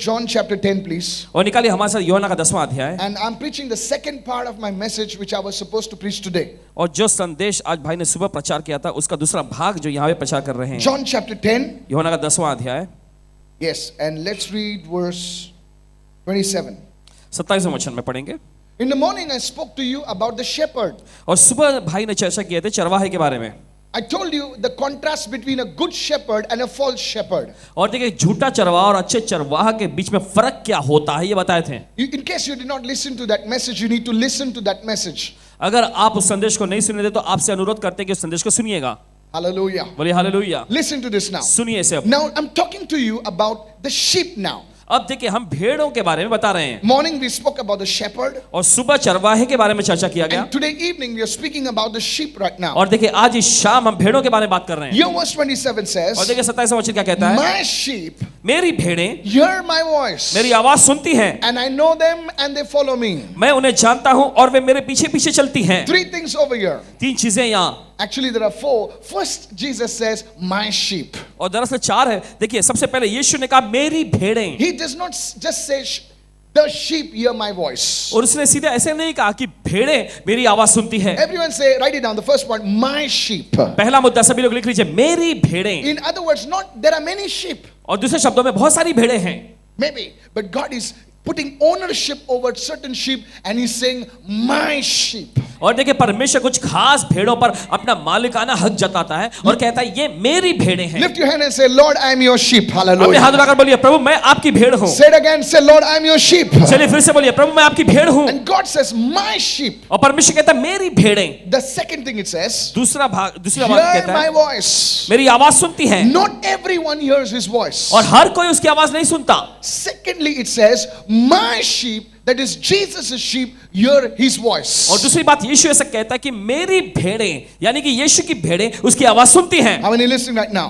John chapter 10, please. और निकालिए हमारे साथ यूहन्ना का 10वां अध्याय। And I'm preaching the second part of my message which I was supposed to preach today. और जो संदेश आज भाई ने सुबह प्रचार किया था उसका दूसरा भाग जो यहाँ पे प्रचार कर रहे हैं। John chapter 10. यूहन्ना का 10वां अध्याय। Yes, and let's read verse 27. 27वें वचन में पढ़ेंगे। In the morning I spoke to you about the shepherd. और सुबह भाई ने चर्चा किए थे चरवाहे के बारे में। I told you the contrast between a good shepherd and a false shepherd. और देखिए झूठा चरवाहा और अच्छे चरवाहा के बीच में फर्क क्या होता है ये बताए थे। In case you did not listen to that message, you need to listen to that message. अगर आप उस संदेश को नहीं सुने थे तो आपसे अनुरोध करते हैं कि उस संदेश को सुनिएगा। Hallelujah. बोलिए hallelujah. Listen to this now. सुनिए इसे अब। Now I'm talking to you about the sheep now. अब देखिए हम भेड़ों के बारे में बता रहे हैं। Morning we spoke about the shepherd. और सुबह चरवाहे के बारे में चर्चा किया गया। And today evening we are speaking about the sheep right now. और देखिए आज इस शाम हम भेड़ों के बारे में बात कर रहे हैं। Here verse 27 says, और देखिए 27वां वचन क्या कहता है? My sheep मेरी भेड़ें hear my voice. मेरी आवाज सुनती हैं। And I know them and they follow me. मैं उन्हें जानता हूं और वे मेरे पीछे पीछे चलती हैं। Three things over here. तीन चीजें यहाँ। Actually there are four. First Jesus says, my sheep. और दरअसल चार है। देखिए सबसे पहले यीशु ने कहा मेरी भेड़ें। He does not just say the sheep hear my voice. और उसने सीधे ऐसे नहीं कहा कि भेड़ें मेरी आवाज सुनती है। Everyone say, write it down. The first point, my sheep. पहला मुद्दा सभी लोग लिख लीजिए मेरी भेड़ें। In other words, not there are many sheep. और दूसरे शब्दों में बहुत सारी भेड़ें हैं। Maybe, but God is putting ownership over certain sheep and he's saying my sheep. और देखिए परमेश्वर कुछ खास भेड़ों पर अपना मालिकाना हक जताता है और कहता है ये मेरी भेड़ें हैं। Lift your hand and say, Lord, I am your sheep. अपने Hallelujah. हाथ उठाकर बोलिए प्रभु मैं आपकी भेड़ हूँ। Say it again. Say, Lord, I am your sheep. चलिए फिर से बोलिए प्रभु मैं आपकी भेड़ हूँ। And God says, my sheep. और परमेश्वर कहता है मेरी भेड़ें। The second thing it says, दूसरा बात hear कहता my है voice. मेरी आवाज सुनती है। Not everyone hears his voice. और हर कोई उसकी आवाज नहीं सुनता। Secondly, it says, my sheep, that is Jesus' sheep, hear his voice. और दूसरी बात यीशु ऐसा कहता है कि मेरी भेड़ें यानी कि यीशु की भेड़ें उसकी आवाज सुनती हैं। How many listening right now?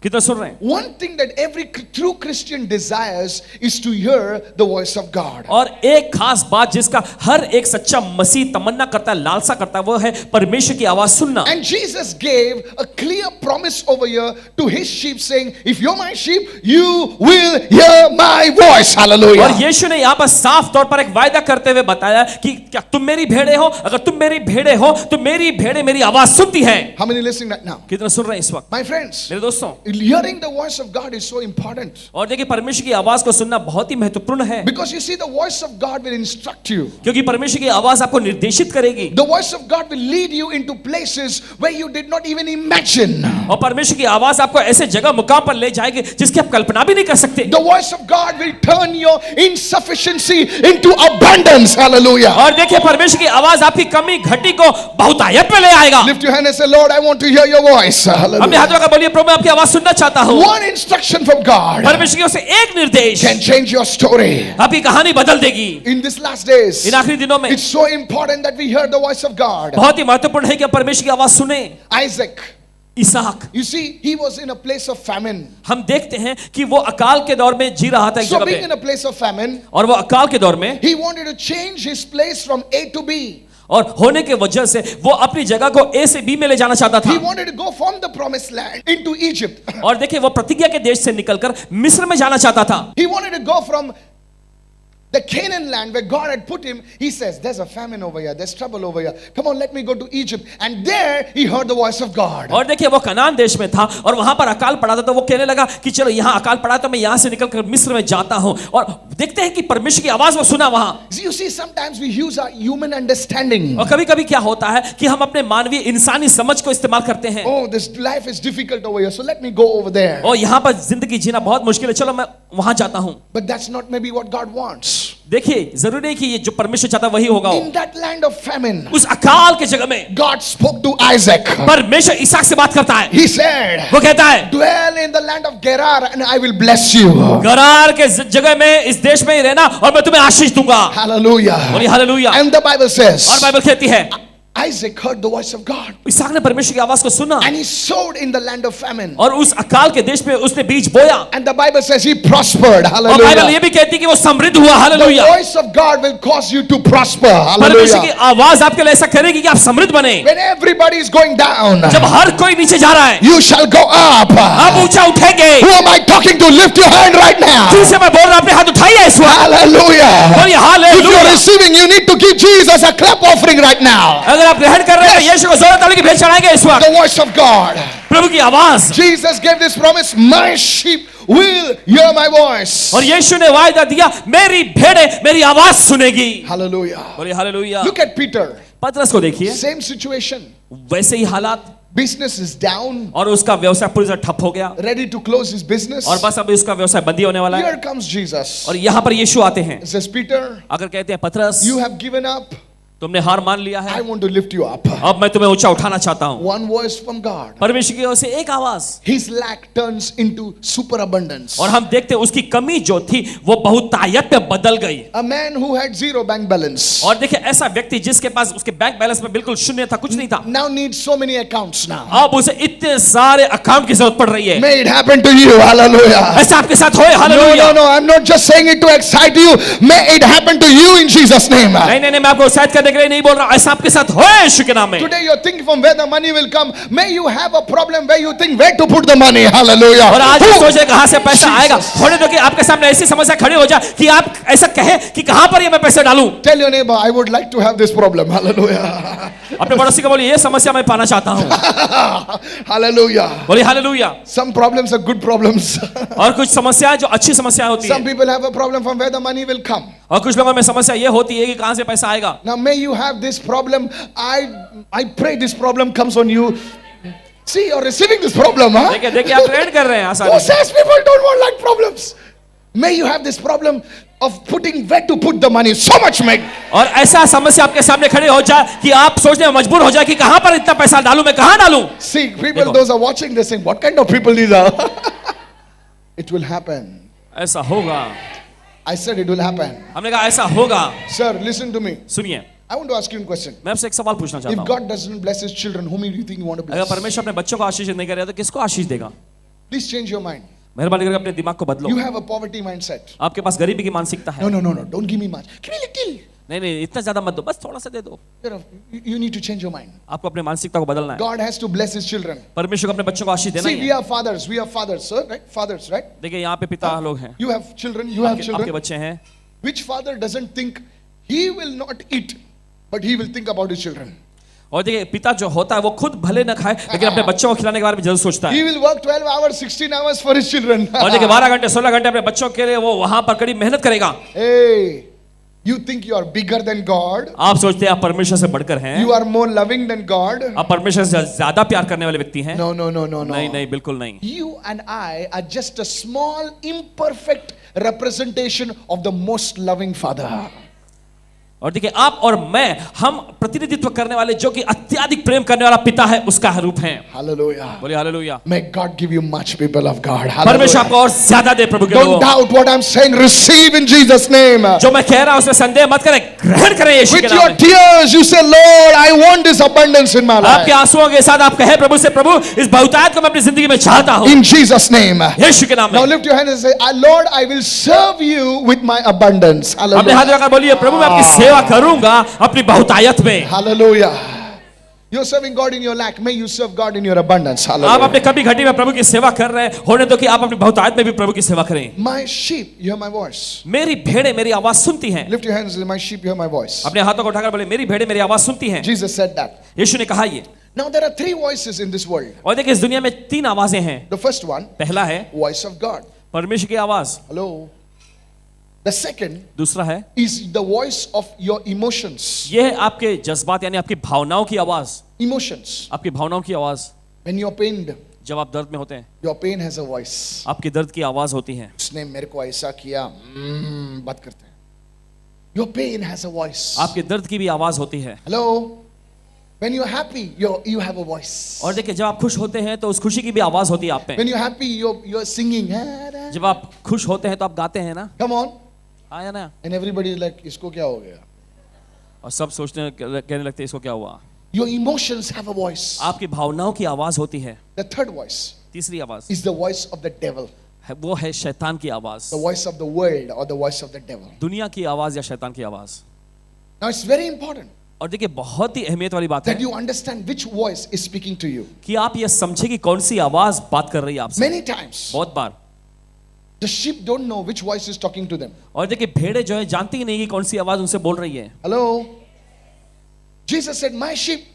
कितना सुन रहे हैं? One thing that every true Christian desires is to hear the voice of God. और एक खास बात जिसका हर एक सच्चा मसीह तमन्ना करता है लालसा करता है वो है परमेश्वर की आवाज सुनना। And Jesus gave a clear promise over here to his sheep saying, if you're my sheep, you will hear my voice. Hallelujah. और यीशु ने यहाँ पर साफ तौर पर एक वायदा करते हुए बताया कि क्या तुम मेरी भेड़ें हो? अगर तुम मेरी भेड़ें हो तो मेरी भेड़ें मेरी आवाज सुनती हैं। How many listening right now? कितना सुन रहे हैं इस वक्त? My friends, मेरे दोस्तों, hearing the voice of God is so important. और देखिए परमेश्वर की आवाज को सुनना बहुत ही महत्वपूर्ण है। Because you see, the voice of God will instruct you. क्योंकि परमेश्वर की आवाज आपको निर्देशित करेगी। The voice of God will lead you into places where you did not even imagine. और परमेश्वर की आवाज आपको ऐसे जगह मुकाम पर ले जाएगी जिसकी आप कल्पना भी नहीं कर सकते। The voice of God will turn your insufficiency into abundance. Hallelujah. और देखिए परमेश्वर की आवाज आपकी कमी घटी को बहुतायत में ले आएगा। Lift your hand and say, Lord, I want to hear your voice. अपने Hallelujah. हाथों का बोलिए प्रभु मैं आपकी आवाज सुनना चाहता हूँ। One instruction from God परमेश्वर की ओर से एक निर्देश can change your story. आपकी कहानी बदल देगी। In this last days, इन आखिरी दिनों में it's so important that we hear the voice of God. बहुत ही महत्वपूर्ण है कि हम परमेश्वर की आवाज सुने। Isaac, Ishaq, you see, he was in a place of famine. हम देखते हैं कि वो अकाल के दौर में जी रहा था एक So जगह being in पे, a place of famine, और वो अकाल के दौर में he wanted to change his place from A to B. और होने के वजह से वो अपनी जगह को ए से बी में ले जाना चाहता He था। wanted to go from the promised land into Egypt. और देखिए वो प्रतिज्ञा के देश से निकलकर मिस्र में जाना चाहता था। He wanted to go from the Canaan land where God had put him. He says, there's a famine over here, there's trouble over here. Come on, let me go to Egypt. And there he heard the voice of God. और देखिए वो कनान देश में था और वहां पर अकाल पड़ा था तो वो कहने लगा कि चलो यहाँ अकाल पड़ा तो मैं यहाँ से निकलकर मिस्र में जाता हूँ। और देखते हैं कि परमेश्वर की आवाज वो सुना वहां। You see, sometimes we use our human understanding. और कभी कभी क्या होता है कि हम अपने मानवीय इंसानी समझ को इस्तेमाल करते हैं। Oh, this life is difficult over here, so let me go over there. और यहाँ पर जिंदगी जीना बहुत मुश्किल है, चलो मैं वहां जाता हूँ। But that's not maybe what God wants. देखिए जरूरी नहीं कि ये जो परमेश्वर चाहता वही होगा। In that land of famine, उस अकाल के जगह में God spoke to Isaac. परमेश्वर इसहाक से बात करता है। He said, वो कहता है dwell in the land of Gerar and I will bless you. गरार के जगह में इस देश में ही रहना और मैं तुम्हें आशीष दूंगा। Hallelujah. बोलिए hallelujah. And the Bible says, और बाइबल कहती है Isaac heard the voice of God इसहाक ने परमेश्वर की आवाज को सुना and he sowed in the land of famine. और उस अकाल के देश में उसने बीज बोया। And the Bible says he prospered. और बाइबल Hallelujah. ये भी कहती है कि वो समृद्ध हुआ। The hallelujah. voice of God will cause you to prosper. परमेश्वर की Hallelujah. आवाज आपके लिए ऐसा करेगी कि आप समृद्ध बने। When everybody is going down, जब हर कोई नीचे जा रहा है you shall go up. आप ऊंचा उठेंगे। Who am I talking to? Lift your hand right now. जिनसे मैं बोल रहा हूं अपने हाथ उठा you need to give Jesus a clap offering right now. अगर आप ग्रहण कर रहे हैं तो यीशु को जोरदार ताली की भेंट चढ़ाएंगे इस वक्त। The voice of God. प्रभु की आवाज। Jesus gave this promise, my sheep will hear my voice. और यीशु ने वायदा दिया, मेरी भेड़ें मेरी आवाज सुनेगी। Hallelujah. बोलिए हालेलुया। Look at Peter. पतरस को देखिए, Same situation. वैसे ही हालात, Business is down, और उसका व्यवसाय पूरी तरह ठप हो गया, ready to close his business. और बस अब उसका व्यवसाय बंदी होने वाला है। Here comes Jesus. और यहाँ पर यीशु आते हैं। He says, Peter, अगर कहते हैं पतरस, you have given up. तुमने हार मान लिया I है, want to lift you up. अब मैं तुम्हें ऊंचा उठाना चाहता हूँ। One voice from God. परमेश्वर की ओर से एक आवाज, His lack turns into superabundance. और हम देखते हैं उसकी कमी जो थी वो बहुतायत में बदल गई। A man who had zero bank balance और देखिए ऐसा व्यक्ति जिसके पास उसके बैंक बैलेंस में बिल्कुल शून्य था, कुछ नहीं था, now needs so many accounts now. अब उसे इतने सारे अकाउंट की जरूरत पड़ रही है। May it happen to you. Hallelujah. ऐसा आपके साथ होए। No, hallelujah. no, no. I'm not just saying it to excite you. May it happen to you in Jesus' name. नहीं नहीं नहीं, मैं आपको उत्साहित करने के लिए नहीं बोल रहा, ऐसा आपके साथ होए यीशु के नाम में। Today you're thinking from where the money will come. May you have a problem where you think where to put the money. Hallelujah. और आज आप सोचे कहां से पैसा Jesus. आएगा, थोड़े दो कि आपके सामने ऐसी समस्या खड़ी हो जाए कि आप ऐसा कहें कि कहां पर ये मैं पैसे डालूं। Tell your neighbor, I would like to have this problem. Hallelujah. अपने पड़ोसी को बोलिए ये समस्या मैं पाना चाहता हूं। Hallelujah. बोलिए hallelujah. Some problems are good problems. और कुछ समस्याएं जो अच्छी समस्याएं होती Some है, people have a problem from where the money will come. और कुछ लोगों में समस्या ये होती है कि कहां से पैसा आएगा। Now may you have this problem. I pray this problem comes on you. See, you're receiving this problem, huh? देखिए देखिए आप ट्रेड कर रहे हैं Who आसानी से। says people don't want like problems? May you have this problem of putting where to put the money. So much make. और ऐसा समस्या आपके सामने खड़ी हो जाए कि आप सोचने में मजबूर हो जाए कि कहां पर इतना पैसा डालूं, मैं कहां डालूं। See, people, देखो। those are watching, they're saying, what kind of people these are? It will happen. ऐसा होगा। I said it will happen. हमने कहा ऐसा होगा। Sir, listen to me. सुनिए, I want to ask you a question. मैं आपसे एक सवाल पूछना चाहता If हूं। God doesn't bless his children, whom do you think you want to अगर bless? परमेश्वर अपने बच्चों को आशीष नहीं करेगा तो किसको आशीष देगा? Please change your mind. मेहरबानी करके अपने दिमाग को बदलो। You have a poverty mindset. आपके पास गरीबी की मानसिकता है। No, no, no, no. Don't give me much. Give me little. नहीं नहीं, इतना ज्यादा मत दो, बस थोड़ा सा दे दो। You need to change your mind. आपको अपने मानसिकता को बदलना है। God has to bless his children. परमेश्वर को अपने बच्चों को आशीष देना See, ही we है। are fathers. We are fathers, sir. Right? Fathers, right? देखिए यहाँ पे पिता लोग हैं, You have children. You have आपके children. बच्चे हैं। Which father doesn't think he will not eat, but he will think about his children? और देखिए पिता जो होता है वो खुद भले न खाए लेकिन अपने बच्चों को खिलाने के बारे में जरूर सोचता है। He will work 12 hours, 16 hours for his children. और देखिए 12 घंटे 16 घंटे अपने बच्चों के लिए वो वहां पर कड़ी मेहनत करेगा। Hey, you think you are bigger than God? आप सोचते हैं आप परमेश्वर से बढ़कर हैं, You are more loving than God? आप परमेश्वर से ज्यादा प्यार करने वाले व्यक्ति हैं। No, no, no, no, no. नहीं नहीं, बिल्कुल नहीं। You and I are just a small, imperfect representation of the most loving Father. और देखिए आप और मैं, हम प्रतिनिधित्व करने वाले जो कि अत्यधिक प्रेम करने वाला पिता है उसका रूप हैं। Hallelujah. बोलिए hallelujah. May God give you much, people of God. परमेश्वर Hallelujah. आपको और ज्यादा दे प्रभु के Don't लोगों। doubt what I'm saying. Receive in Jesus' name. जो मैं कह रहा हूं उसमें संदेह मत करें, ग्रहण करें यीशु के With नाम your में। tears, you say, Lord, I want this abundance in my आपके life. आंसुओं के साथ आप कहे प्रभु से, प्रभु इस बहुतायत को मैं अपनी जिंदगी में चाहता हूं In Jesus' name. यीशु के नाम Now में। lift your hand and say, Lord, I will serve you with my abundance. अपने हाथ Hallelujah. लगाकर बोलिए, प्रभु मैं आपकी सेवा करूंगा अपनी बहुतायत में। Hallelujah. You're serving God in your lack. May you serve God in your abundance. आप Hallelujah. अपने कभी घटी में प्रभु की सेवा कर रहे हैं, होने दो कि आप अपनी बहुतायत में भी प्रभु की सेवा करें। My sheep, you hear my voice. मेरी भेड़ें मेरी आवाज सुनती हैं। Lift your hands and say, my sheep, you hear my voice. अपने हाथों को उठाकर बोले मेरी भेड़ें मेरी आवाज सुनती हैं। Jesus said that. यीशु ने कहा ये। Now there are three voices in this world. और देखिए इस दुनिया में 3 आवाजें हैं। The first one, पहला है voice of God. परमेश्वर की आवाज, Hello. The second दूसरा है is the voice of your emotions. ये है आपके जज्बात यानी आपकी भावनाओं की आवाज। Emotions. आपकी भावनाओं की आवाज, When you're pained, जब आप दर्द में होते हैं your pain has a voice. आपकी दर्द की आवाज होती है। उसने मेरे को ऐसा किया, बात करते हैं. Your pain has a voice. आपके दर्द की भी आवाज होती है। Hello. When you're happy, you have a voice. और देखिए जब आप खुश होते हैं तो उस खुशी की भी आवाज होती है आप पे। When you're happy, you're singing. जब आप खुश होते हैं तो आप गाते हैं ना, Come on. आया ना, And everybody is like, इसको क्या हो गया? और सब सोचने कहने लगते हैं इसको क्या हुआ। Your emotions have a voice. आपकी भावनाओं की आवाज होती है। The third voice तीसरी आवाज is the voice of the devil. वो है शैतान की आवाज, The voice of the world or the voice of the devil. दुनिया की आवाज या शैतान की आवाज। Now it's very important और देखिए बहुत ही अहमियत वाली बात that है you understand which voice is speaking to you. कि आप ये समझे कि कौन सी आवाज बात कर रही है आपसे। Many times, बहुत बार The sheep don't know which voice is talking to them. और देखिए भेड़ें जो है जानती ही नहीं कि कौन सी आवाज उनसे बोल रही है. Hello? Jesus said, my sheep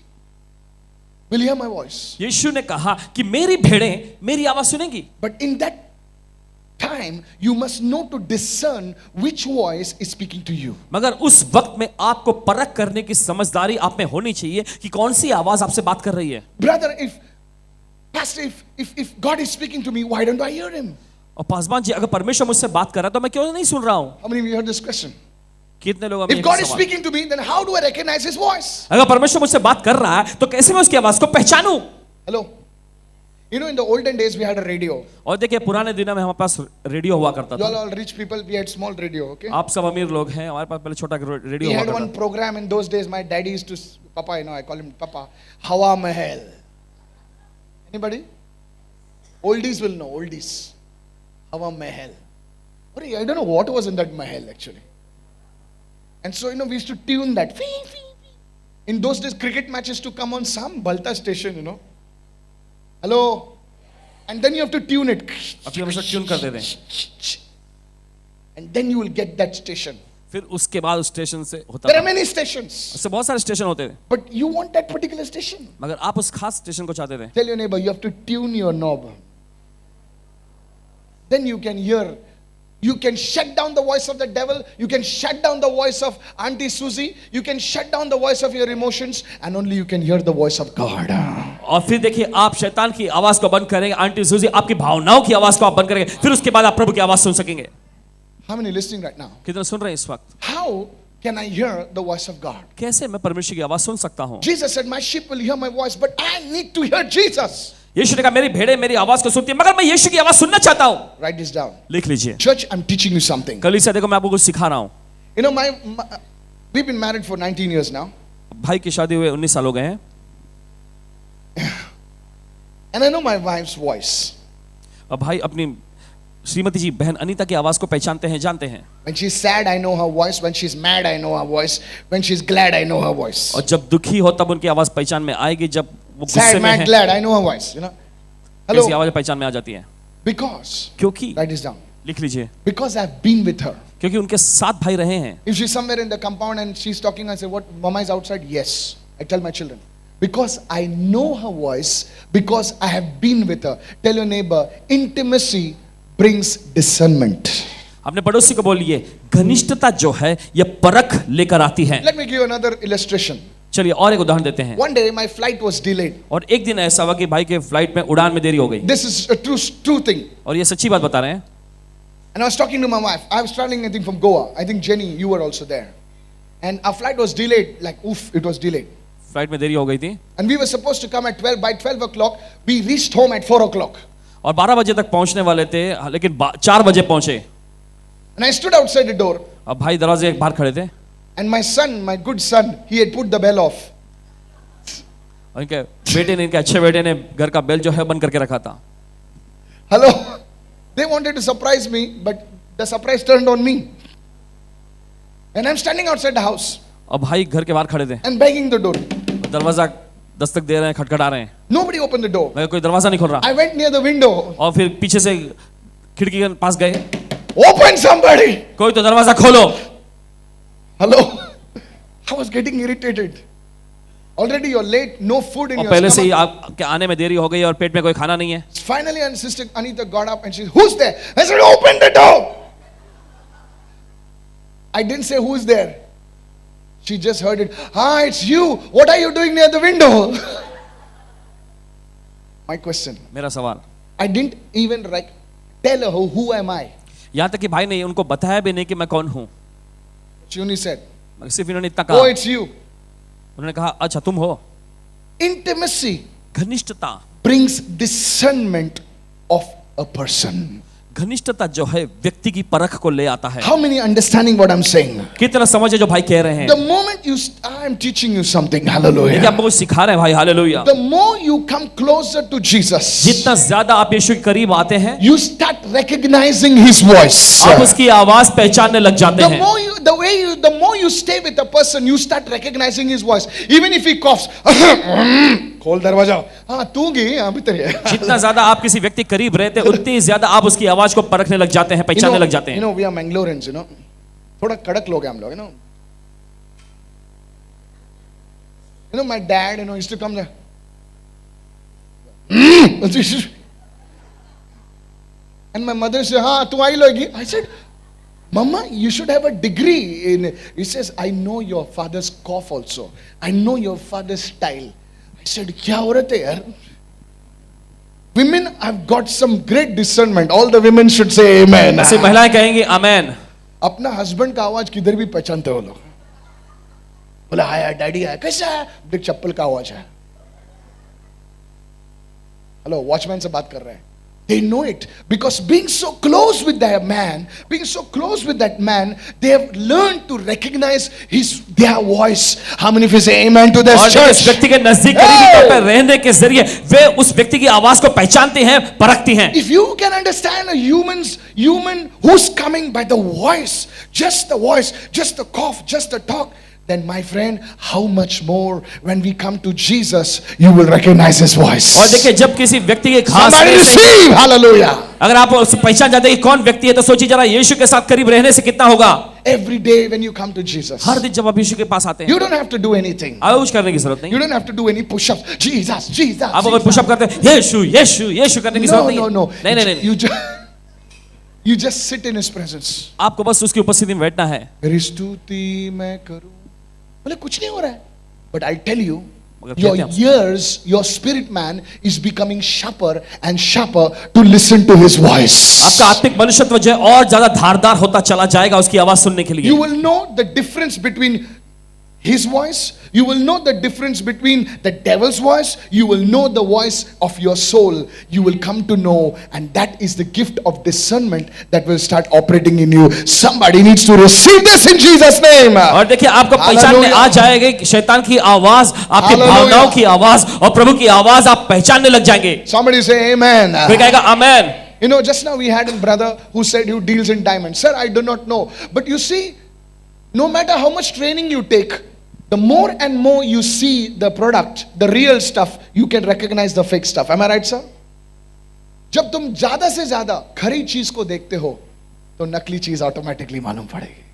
will hear my voice. यीशु ने कहा कि मेरी भेड़ें मेरी आवाज सुनेंगी. But in that time, you must know to discern which voice is speaking to you. मगर उस वक्त में आपको परख करने की समझदारी आप में होनी चाहिए कि कौन सी आवाज आपसे बात कर रही है. Brother, Pastor, if God is speaking to me, why don't I hear him? और पासवान जी, अगर परमेश्वर मुझसे बात कर रहा है तो मैं क्यों नहीं सुन रहा हूं? How many of you heard this question? कितने लोग If God is speaking to me, then how do I recognize his voice? अगर परमेश्वर मुझसे बात कर रहा है तो कैसे मैं उसकी आवाज को पहचानूं? Hello? You know, in the olden days, we had a radio. और देखिए पुराने दिनों में हमारे पास रेडियो हुआ करता You था. all rich people, we had small radio, okay? आप सब अमीर लोग हैं, हमारे पास पहले छोटा We रेडियो हुआ had करता one था. program in those days. My daddy used to, Papa, you know, I call him Papa, Hawa Mahal. Anybody? Oldies will know, oldies. Hawa Mahal. I don't know what was in that Mahal actually. And so, you know, we used to tune that. In those days, cricket matches to come on some Balta station, you know. Hello? And then you have to tune it. अब हमेशा tune कर देते हैं. And then you will get that station. फिर उसके बाद उस station से होता There are था. many stations. उससे बहुत सारे स्टेशन होते थे. But you want that particular station. मगर आप उस खास स्टेशन को चाहते थे. Tell your neighbor, you have to tune your knob. Then you can hear. You can shut down the voice of the devil. You can shut down the voice of Auntie Susie. You can shut down the voice of your emotions. And only you can hear the voice of God. और फिर देखिए आप शैतान की आवाज को बंद करेंगे, आंटी सूजी आपकी भावनाओं की आवाज को आप बंद करेंगे, फिर उसके बाद आप प्रभु की आवाज सुन सकेंगे. How many listening right now? कितने सुन रहे हैं इस वक्त? How can I hear the voice of God? कैसे मैं परमेश्वर की आवाज सुन सकता हूँ? Jesus said, my sheep will hear my voice, but I need to hear Jesus. यीशु ने कहा मेरी भेड़ें मेरी आवाज को सुनती है, मगर मैं यीशु की आवाज सुनना चाहता हूँ. Write this down. लिख लीजिए. Church, I'm teaching you something. कलीसिया देखो मैं आपको कुछ सिखा रहा हूँ. You know, we've been married for 19 years now. भाई की शादी हुए 19 साल हो गए हैं. And I know my wife's voice. और भाई अपनी श्रीमती जी बहन अनीता की आवाज को पहचानते हैं, जानते हैं. When she's sad, I know her voice. When she's mad, I know her voice. When she's glad, I know her voice. और जब दुखी हो तब उनकी आवाज पहचान में आएगी, जब वो गुस्से Sad, में mad, है glad, I know her voice. You know. ऐसी Hello. आवाज पहचान में आ जाती है. Because. क्योंकि Write this down. लिख लीजिए. Because I've been with her. क्योंकि उनके साथ भाई रहे हैं. If she's somewhere in the compound and she's talking, I say, "What? Mama is outside." Yes. I tell my children. Because I know her voice. Because I have been with her. Tell your neighbor, intimacy brings discernment. अपने पड़ोसी को बोलिए घनिष्ठता जो है ये परख लेकर आती है. Let me give you another illustration. चलिए और एक उदाहरण देते हैं. One day my flight was delayed. और एक दिन ऐसा हुआ कि भाई के फ्लाइट में उड़ान में देरी हो गई. This is a true thing. और ये सच्ची बात बता रहे हैं. And I was talking to my wife. I was traveling, I think, from Goa. I think Jenny, you were also there. And our flight was delayed. Like, oof, it was delayed. Flight में देरी हो गई थी. And we were supposed to come at 12. By 12 o'clock, we reached home at 4 o'clock. और 12 बजे तक पहुंचने वाले थे, लेकिन 4 बजे पहुंचे. And I stood outside the door. अब भाई दरवाजे के बाहर खड़े थे. And my son, my good son, he had put the bell off. और इनके बेटे ने, इनके अच्छे बेटे ने घर का बेल जो है बंद करके रखा था. Hello? They wanted to surprise me, but the surprise turned on me. And I'm standing outside the house. अब भाई घर के बाहर खड़े थे. And banging the door. दरवाजा दस्तक दे रहे हैं, खटखटा रहे हैं. Nobody opened the door. मगर कोई दरवाजा नहीं खोल रहा. I went near the window. और फिर पीछे से खिड़की के पास गए. Open somebody! कोई तो दरवाजा खोलो. Hello? I was getting irritated. Already you're late, no food in और your पहले से ही stomach. आपके आने में देरी हो गई और पेट में कोई खाना नहीं है. Finally, and Sister Anita got up and she said, "Who's there?" I said, "Open the door." I didn't say who's there. She just heard it. "Ah, it's you. What are you doing near the window?" My question. मेरा सवाल. I didn't even tell her who am I. यहाँ तक कि भाई ने उनको बताया भी नहीं कि मैं कौन हूँ. She only said, मगर सिर्फ इन्होंने इतना "Oh, कहा. it's you." उन्होंने कहा अच्छा तुम हो. Intimacy घनिष्ठता. brings discernment of a person. घनिष्ठता जो है व्यक्ति की परख को ले आता है. How many understanding what I'm saying? कितना समझ है जो भाई कह रहे हैं. The moment I'm teaching you something, देखिए hallelujah. आपको कुछ सिखा रहे हैं भाई, hallelujah. The more you come closer to Jesus, जितना ज्यादा आप यीशु के करीब आते हैं you start recognizing His voice. आप उसकी आवाज पहचानने लग जाते The हैं. more the more you stay with a person, you start recognizing his voice. Even if he coughs, खोल दरवाजा, हाँ तू गई, हाँ भीतर है. जितना ज्यादा आप किसी व्यक्ति करीब रहते हैं उतनी ज्यादा आप उसकी आवाज को परखने लग जाते हैं, पहचानने लग जाते हैं. We are Mangaloreans, थोड़ा कड़क लोग हैं हम लोग, my dad, used to come there. And my mother said, हाँ तू आई लोगी. I said, Mama, you should have a degree in. He says, I know your father's cough also. I know your father's style. I said, क्या हो रहा है यार? Women have got some great discernment. All the women should say amen. ऐसे महिलाएं कहेंगी आमेन. अपना husband का आवाज किधर भी पहचानते हो लोग. बोला आया डैडी आया, कैसा है? देख चप्पल का आवाज है. हेलो, वॉचमैन से बात कर रहे हैं. They know it because being so close with that man, they have learned to recognize their voice. How many of you say amen to this और church? इस व्यक्ति के नजदीक करीबी तौर पर रहने के जरिए वे उस व्यक्ति की आवाज को पहचानते हैं, परखती हैं. If you can understand a human who's coming by the voice, just the voice, just the cough, just the talk, then my friend, how much more when we come to Jesus, you will recognize his voice. और देखिए जब किसी व्यक्ति के खास Somebody receive, hallelujah. अगर आप उसे पहचान जाते हैं कि कौन व्यक्ति है तो सोचिए जरा यीशु के साथ करीब रहने से कितना होगा. Every day when you come to Jesus, हर दिन जब आप यीशु के पास आते हैं you don't have to do anything. कुछ करने की जरूरत नहीं. You don't have to do any push-ups. Jesus, Jesus. आप अगर पुशअप करते हैं यीशु यीशु यीशु करने की जरूरत नहीं. No. नहीं. You just sit in his presence. आपको बस उसकी उपस्थिति में बैठना है. मेरी स्तुति मैं करूं. बोले कुछ नहीं हो रहा है. But I tell you, मगर your कहते हैं ears, your spirit man is becoming sharper and sharper to listen to his voice. आपका आत्मिक मनुष्यत्व जो है और ज्यादा धारदार होता चला जाएगा उसकी आवाज सुनने के लिए. You will know the difference between his voice. You will know the difference between the devil's voice. You will know the voice of your soul. You will come to know, and that is the gift of discernment that will start operating in you. Somebody needs to receive this in Jesus' name. और देखिए आपको पहचान में आ जाएगा कि शैतान की आवाज, आपकी भावनाओं की आवाज और प्रभु की आवाज आप पहचानने लग जाएंगे. Somebody say amen. कोई कहेगा आमेन. Just now we had a brother who said he deals in diamonds. Sir, I do not know. But you see, no matter how much training you take, the more and more you see the product, the real stuff, you can recognize the fake stuff. Am I right, sir? जब तुम ज्यादा से ज्यादा खरी चीज को देखते हो, तो नकली चीज ऑटोमेटिकली मालूम पड़ेगी.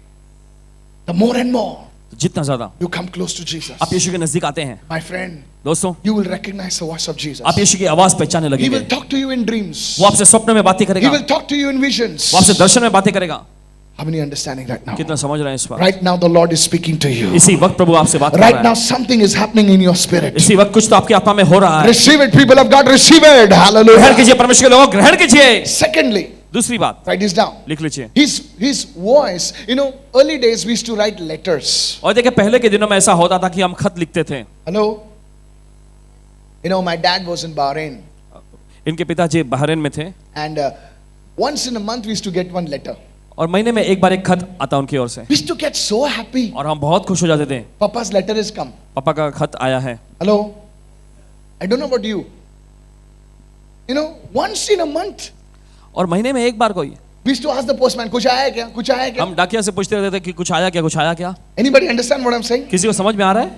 The more and more जितना ज्यादा you come close to Jesus, आप यीशु के नजदीक आते हैं, my friend, दोस्तों, you will recognize the voice of Jesus. आप यीशु की आवाज पहचानने He लगेंगे. will talk to you in dreams. वो आपसे स्वप्न में बातें He करेगा, will talk to you in visions. वो आपसे दर्शन में बातें करेगा. How many understanding right now? कितना समझ रहे हैं इस बात? Right now the Lord is speaking to you. इसी वक्त प्रभु आपसे बात कर Right रहा now है. something is happening in your spirit. इसी वक्त कुछ तो आपकी आत्मा में हो रहा है. Receive it, people of God, receive it. ग्रहण Hallelujah. कीजिए परमेश्वर के लोगों, ग्रहण कीजिए. Secondly, दूसरी बात write this down. लिख लीजिए. His voice, early days we used to write letters. और देखिए पहले के दिनों में ऐसा होता था कि हम खत लिखते थे. Hello? My dad was in Bahrain. इनके पिताजी बहरीन में थे And once in a month we used to get one letter. और महीने में एक बार एक खत आता उनकी ओर से We used to get so happy. और हम बहुत खुश हो जाते थे. Papa's letter has come. पापा का खत आया है. Hello? I don't know about you. Once in a month और महीने में एक बार कोई we used to ask the postman, कुछ आया क्या? कुछ आया क्या? हम डाकिया से पूछते रहते थे कि कुछ आया क्या, कुछ आया क्या. Anybody understand what I'm saying? किसी को समझ में आ रहा है?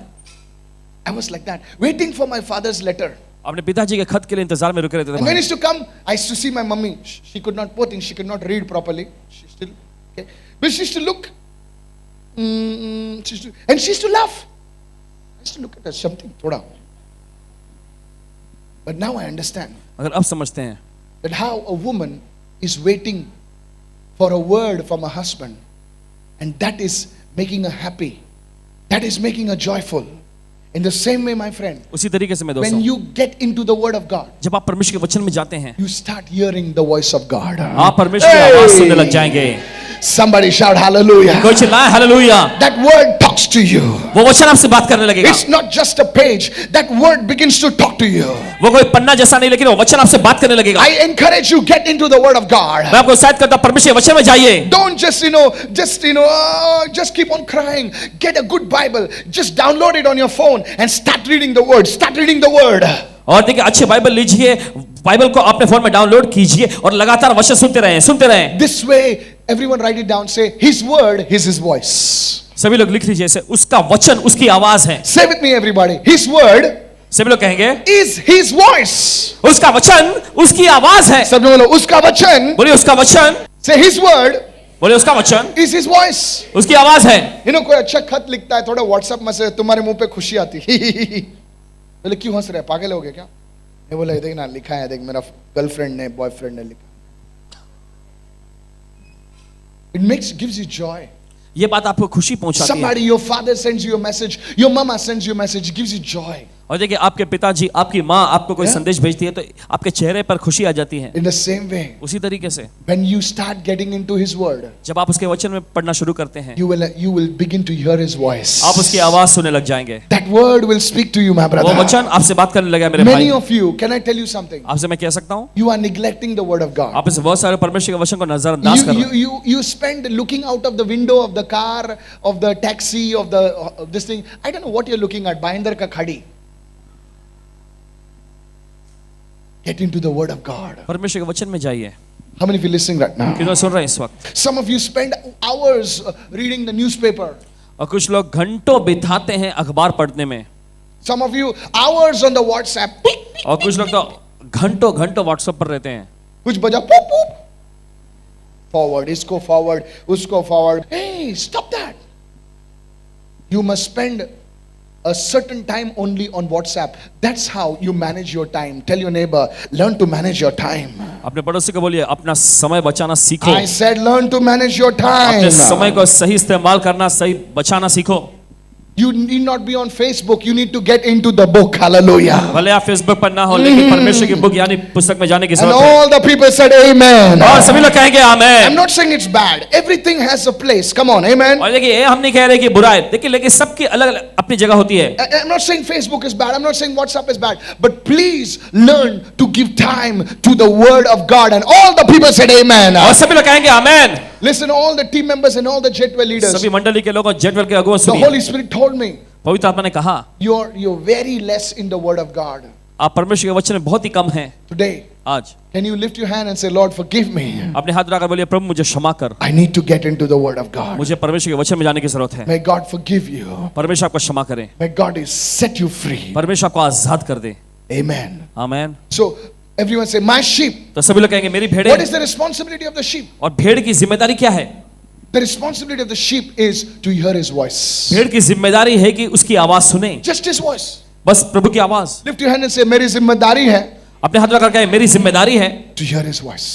I was like that, waiting for my father's letter. अपने पिताजी के खत के लिए इंतजार में रुके रहते And when थे. it used to come, I used to see my mummy. She could not, poor thing, she could not read properly. But she used to look. And she used to laugh. I used to look at her, something, thoda. But now I understand अगर अब समझते हैं that how a woman is waiting for a word from a husband, and that is making her happy. That is making her joyful. In the same way, my friend, उसी तरीके से मैं when दोस्तों, you get into the word of God, जब आप परमेश्वर के वचन में जाते हैं you start hearing the voice of God. आप परमेश्वर की आवाज सुनने लग जाएंगे. Somebody shout hallelujah. कोई चिल्लाए hallelujah. That word talks to you. वो वचन आपसे बात करने लगेगा. It's not just a page. That word begins to talk to you. वो कोई पन्ना जैसा नहीं, लेकिन वो वचन आपसे बात करने लगेगा. I encourage you, get into the word of God. मैं आपको उत्साहित करता हूं परमेश्वर के वचन में जाइए. Don't just keep on crying. Get a good Bible. Just download it on your phone and start reading the word. Start reading the word. और देखिए अच्छे बाइबल लीजिए, बाइबल को अपने फोन में डाउनलोड कीजिए और लगातार वचन सुनते रहें. This way, Everyone write it down. Say, His word is His voice. सभी लोग लिख लीजिए ऐसे, उसका वचन उसकी आवाज है। Say with me, everybody. His word सभी लोग कहेंगे is His voice. उसका वचन उसकी आवाज है। सब लोग बोलो, उसका वचन. बोलिए उसका वचन। Say, His word बोलिए उसका वचन is His voice. उसकी आवाज है। कोई अच्छा खत लिखता है, थोड़ा व्हाट्सएप में से, तुम्हारे मुंह पे खुशी आती बोले क्यों हंस रहे, पागल हो गए क्या? मैं बोला देख ना, लिखा है, देख मेरा गर्लफ्रेंड ने, बॉयफ्रेंड ने लिखा. It gives you joy. ये बात आपको खुशी पहुंचाती है। Somebody, your father sends you a message, your mama sends you a message, it gives you joy. और देखिए आपके पिताजी, आपकी माँ आपको कोई संदेश भेजती है तो आपके चेहरे पर खुशी आ जाती है। In the same way, उसी तरीके से when you start getting into His word, जब आप उसके वचन में पढ़ना शुरू करते हैं, you will begin to hear His voice. आप उसकी आवाज सुनने लग जाएंगे। That word will speak to you, my brother. वो वचन आपसे बात करने लगा मेरे Many भाई। of you, can I tell you something? आपसे मैं कह सकता हूँ, You are neglecting the word of God. आप इस बहुत सारे परमेश्वर के वचन को नजरअंदाज कर रहे हैं। You spend looking out of the window of the car, of the taxi, of this thing. I don't know what you're looking at. Bahindar ka khadi. Get into the word of God. परमेश्वर के वचन में जाइए। How many of you listening right now? कितना सुन रहे हैं इस वक्त? Some of you spend hours reading the newspaper. और कुछ लोग घंटों बिताते हैं अखबार पढ़ने में। Some of you hours on the WhatsApp. और कुछ लोग तो घंटों घंटों व्हाट्सएप पर रहते हैं। कुछ बजा poop poop. Forward, इसको forward, उसको forward. Hey, stop that. You must spend a certain time only on WhatsApp. That's how you manage your time. Tell your neighbor, learn to manage your time. अपने पड़ोसी को बोलिए अपना समय बचाना सीखो। I said learn to manage your time. अपने समय को सही इस्तेमाल करना, सही बचाना सीखो। You need not be on Facebook. You need to get into the book. Hallelujah. भले आप फेसबुक पर ना हो, लेकिन परमेश्वर की बुक यानी पुस्तक में जाने की And जरूरत है। all the people said amen. और सभी लोग कहेंगे आमेन। I'm not saying it's bad. Everything has a place. Come on, amen. और देखिए हम नहीं कह रहे कि बुरा है, देखिए लेकिन सबकी अलग अलग अपनी जगह होती है। I'm not saying Facebook is bad. I'm not saying WhatsApp is bad. But please learn to give time to the word of God. And all the people said amen. और सभी लोग कहेंगे आमेन। Listen, all the team members and all the Jetwell leaders. सभी मंडली के लोगों, जेटवेल के अगुआ The सुनिए। Holy Spirit told me, पवित्र आत्मा ने कहा, you're very less in the word of God. आप परमेश्वर के वचन में बहुत ही कम हैं Today, आज। can you lift your hand and say, Lord, forgive me. अपने हाथ उठाकर बोलिए प्रभु मुझे क्षमा कर, I need to get into the word of God. मुझे परमेश्वर के वचन में जाने की जरूरत है। May God forgive you. परमेश्वर आपको क्षमा करे, May God set you free. परमेश्वर आपको आजाद कर दे। Amen. Amen. So everyone say, my sheep. तो सभी लोग कहेंगे मेरी What भेड़ें। is the responsibility of the sheep? और भेड़ की जिम्मेदारी क्या है? The responsibility of the sheep is to hear his voice. भेड़ की जिम्मेदारी है कि उसकी आवाज सुने, Just his voice. बस प्रभु की आवाज। Lift your hand and say, मेरी जिम्मेदारी है अपने हाथ रखकर कहे मेरी जिम्मेदारी है to hear his voice.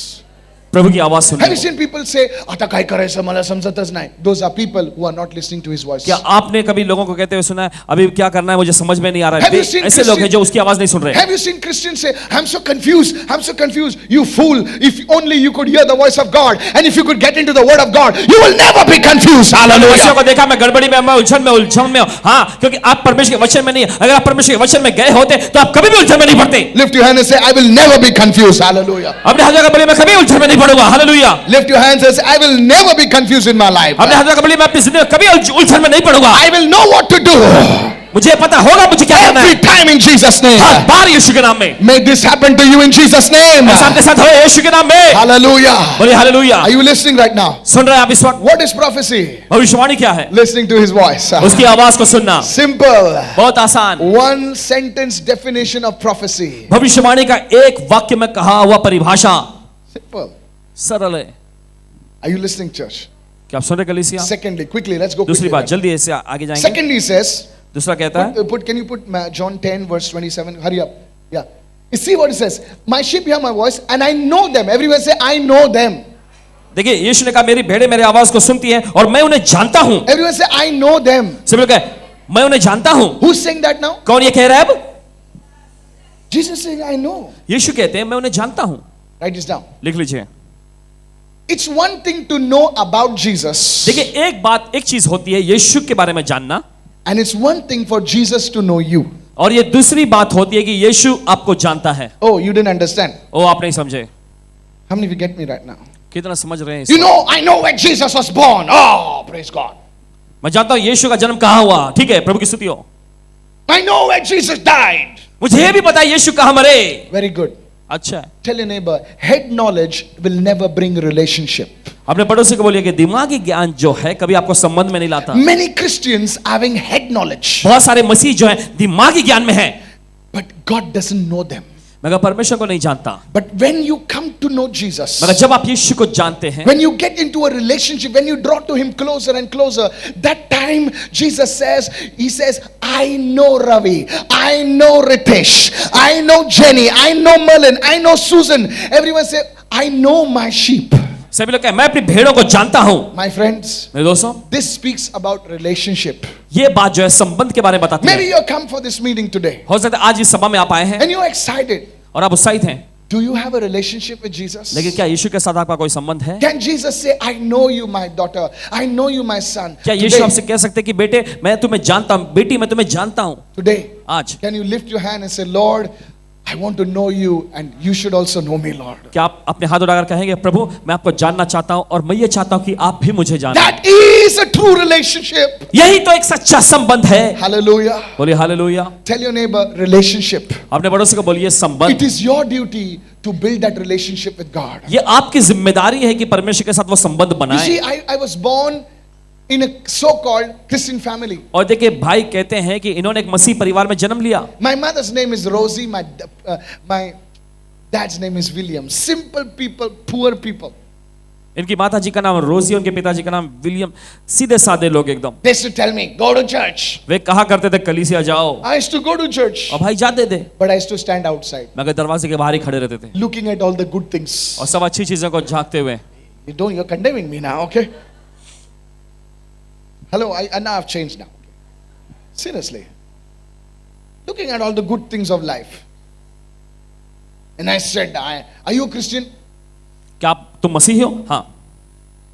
प्रभु की आवाज Have you सुनने। seen people say, आता काय करायचं मला समजतच नाही. Those are people who are not listening to his voice. क्या आपने कभी लोगों को कहते हुए सुना है अभी क्या करना है मुझे समझ में नहीं आ रहा Have है? you seen ऐसे लोग हैं Christian- जो उसकी आवाज नहीं सुन रहे। Have you seen Christians say, I'm so confused, I'm so confused. You fool, if only you could hear the voice of God and if you could get into the word of God, you will never be confused. मनुष्यों Hallelujah. को देखा मैं गड़बड़ी में, मैं उलझन में हूं। हाँ, क्योंकि आप परमेश्वर के वचन में नहीं, अगर आप परमेश्वर के वचन में गए होते तो आप कभी भी उलझन में नहीं पड़ते। Lift your hand and say, I will never be confused. Hallelujah. अपने हाथ रखकर बोलिए मैं कभी उलझन में नहीं पड़ूंगा। Hallelujah. Lift your hands and say, I will never be confused in my life. अपने हाथ रखकर बोलिए मैं अपनी जिंदगी में कभी उलझन में नहीं पड़ूंगा। I will know what to do. मुझे पता होगा मुझे क्या करना Every है। time in Jesus' name. हर बार यीशु के नाम में। May this happen to you in Jesus' name. ऐसा आपके साथ हो यीशु के नाम में। Hallelujah. बोलिए hallelujah. Are you listening right now? सुन रहे हैं आप इस वक्त? What is prophecy? भविष्यवाणी क्या है? Listening to his voice. उसकी आवाज को सुनना। Simple. बहुत आसान। One sentence definition of prophecy. भविष्यवाणी का एक वाक्य में कहा हुआ परिभाषा Simple. सरल है। Are you listening, church? क्या आप सुन रहे कलीसिया? Secondly, quickly, let's go दूसरी quickly. बात जल्दी ऐसे आगे जाएंगे। Secondly, he says, दूसरा कहता है can you put John 10 verse 27? Hurry up. Yeah. You see what it says? My sheep hear my voice and I know them. Everyone say, I know them. देखिए यीशु ने कहा मेरी भेड़ें मेरी आवाज को सुनती हैं और मैं उन्हें जानता हूं। Everyone say, I know them. सभी लोग कहे मैं उन्हें जानता हूं। Who's saying that now? कौन ये कह रहा है अब? Jesus is saying, I know. यीशु कहते हैं मैं उन्हें जानता हूं। Write this down. लिख लीजिए। It's one thing to know about Jesus. देखिए एक बात एक चीज होती है यीशु के बारे में जानना, And it's one thing for Jesus to know you. और ये दूसरी बात होती है कि यीशु आपको जानता है। Oh, you didn't understand. ओ आप नहीं समझे। How many of you get me right now? कितना समझ रहे हैं? You know, I know where Jesus was born. Oh, praise God. मैं जानता हूं यीशु का जन्म कहां हुआ। ठीक है, प्रभु की स्तुति हो। I know where Jesus died. मुझे ये भी पता है यीशु कहां मरे। Very good. अच्छा है। Tell your neighbor, head knowledge will never bring relationship. अपने पड़ोसी को बोलिए कि दिमागी ज्ञान जो है कभी आपको संबंध में नहीं लाता। Many Christians having head knowledge, बहुत सारे मसीह जो है दिमागी ज्ञान में है, but God doesn't know them. मगर परमेश्वर को नहीं जानता। But when you come to know Jesus, मगर जब आप यीशु को जानते हैं, when you get into a relationship, when you draw to him closer and closer, that time Jesus says, he says, I know Ravi, I know Ritesh, I know Jenny, I know Merlin, I know Susan. Everyone say, I know my sheep. सभी लोग कहें मैं अपनी भेड़ों को जानता हूं। My friends, मेरे दोस्तों, this speaks about relationship. ये बात जो है संबंध के बारे में बताती Maybe है। you come for this meeting today हो सकता है आज इस सभा में आप आए हैं and you're excited. और आप उत्साहित हैं, Do you have a relationship with Jesus? लेकिन क्या यीशु के साथ आपका कोई संबंध है? Can Jesus say, I know you, my daughter, I know you, my son? क्या यीशु आपसे कह सकते हैं कि बेटे मैं तुम्हें जानता हूं, बेटी मैं तुम्हें जानता हूं? Today, आज can you lift your hand and say, Lord, I want to know you and you should also know me, Lord. क्या आप अपने हाथ उठाकर कहेंगे प्रभु मैं आपको जानना चाहता हूं और मैं ये चाहता हूं कि आप भी मुझे जानें? That is a true relationship. यही तो एक सच्चा संबंध है। Hallelujah. बोलिए hallelujah. Tell your neighbor, relationship. अपने पड़ोसी को बोलिए It संबंध। is your duty to build that relationship with God. ये आपकी जिम्मेदारी है कि परमेश्वर के साथ वो संबंध You बनाएं। see, I was born in a so-called Christian family. और देखिए भाई कहते हैं कि इन्होंने एक मसीह परिवार में जन्म लिया। My mother's name is Rosie. My dad's name is William. Simple people, poor people. इनकी माता जी का नाम रोजी, उनके पिताजी का नाम विलियम, सीधे साधे लोग एकदम। They used to tell me, go to church. वे कहा करते थे कलीसिया जाओ, I used to go to church, और भाई जाते थे, but I used to stand outside, मगर दरवाजे के बाहर ही खड़े रहते थे looking at all the good things. और सब अच्छी चीजों को झांकते हुए। You're condemning me now, okay? Hello, now I've changed now. Seriously. Looking at all the good things of life. And I said, are you a Christian? क्या आप तुम मसीही हो? हाँ,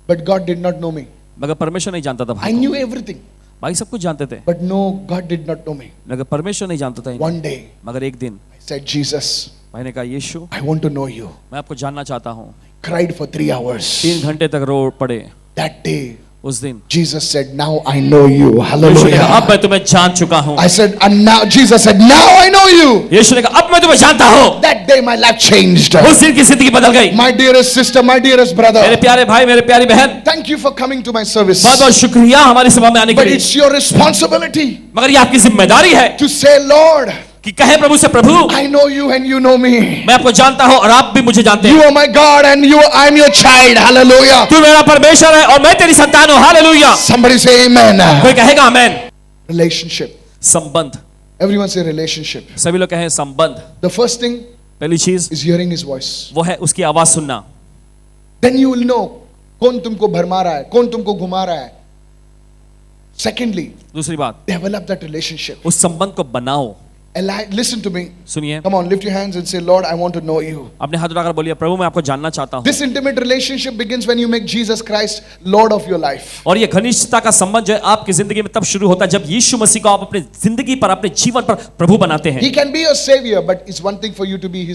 But God did not know me. मगर परमेश्वर नहीं जानता था I भाई को। knew everything, भाई सब कुछ जानते थे, but no, God did not know me. मगर परमेश्वर नहीं जानता था इन्हें। One day, मगर एक दिन I said, Jesus, भाई ने कहा यीशु I want to know you. मैं आपको जानना चाहता हूँ। Cried for 3 hours. 3 घंटे तक रो पड़े। That day, उस दिन Jesus said, now I know you. यीशु ने कहा Hallelujah. अब मैं तुम्हें जान चुका हूँ। I said, and now, Jesus said, now I know you. यीशु ने कहा अब मैं तुम्हें जानता हूँ। That day my life changed. उस दिन की जिंदगी बदल गई। My dearest sister, my dearest मेरे brother, प्यारे भाई, मेरे प्यारी बहन, thank you for coming to my service. बहुत बहुत शुक्रिया हमारी सभा में आने के But लिए। it's your responsibility मगर ये आपकी जिम्मेदारी है to say, Lord, कि कहे प्रभु से प्रभु I know you and you know me. मैं आपको जानता हूँ और आप भी मुझे जानते You हैं। are my God and I'm your child. Hallelujah. तू मेरा परमेश्वर है और मैं तेरी संतान हूँ। हालेलुया। Somebody say amen. कोई कहेगा आमेन। Relationship. संबंध, Everyone say relationship. सभी लोग कहें संबंध। The first thing पहली चीज is hearing his voice. वो है उसकी आवाज सुनना। Then you will know कौन तुमको भरमा रहा है, कौन तुमको घुमा रहा है. Secondly, दूसरी बात, develop that relationship. उस संबंध को बनाओ। Listen to me. सुनिए, Come on, lift your hands and say, Lord, I want to know you. अपने हाथ उठाकर बोलिए प्रभु मैं आपको जानना चाहता हूँ। This intimate relationship begins when you make Jesus Christ Lord of your life. और ये घनिष्ठता का संबंध जो है आपकी जिंदगी में तब शुरू होता है जब यीशु मसीह को आप अपने जिंदगी पर, अपने जीवन पर प्रभु बनाते हैं। He can be your savior, but it's one thing for you to be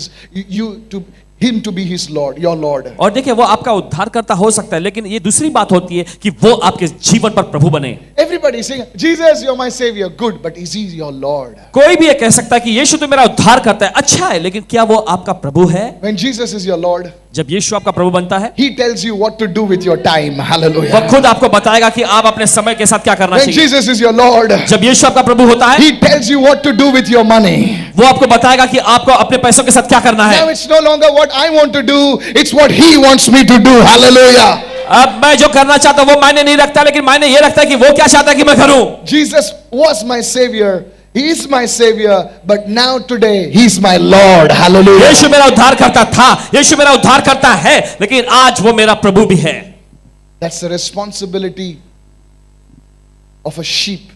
him to be his Lord, your Lord. और देखिए वो आपका उद्धारकर्ता हो सकता है, लेकिन ये दूसरी बात होती है कि वो आपके जीवन पर प्रभु बने। Everybody is saying, Jesus, you're my savior. Good, but is he your Lord? कोई भी ये कह सकता है कि यीशु तो मेरा उद्धार करता है, अच्छा है, लेकिन क्या वो आपका प्रभु है? When Jesus is your Lord, जब यीशु आपका प्रभु बनता है, he tells you what to do with your time. वो Hallelujah. खुद आपको बताएगा कि आप अपने समय के साथ क्या करना When चाहिए। Jesus is your Lord, जब यीशु आपका प्रभु होता है, he tells you what to do with your money. वो आपको बताएगा कि आपको अपने पैसों के साथ क्या करना Now है। it's no longer what I want to do, it's what he wants me to do. Hallelujah. अब मैं जो करना चाहता हूं वो मायने नहीं रखता, लेकिन मायने ये रखता है कि वो क्या चाहता है कि मैं करूं। Jesus was my savior. He is my savior, but now today he's my Lord. Hallelujah. यीशु मेरा उद्धार करता था, यीशु मेरा उद्धार करता है, लेकिन आज वो मेरा प्रभु भी है। That's the responsibility of a sheep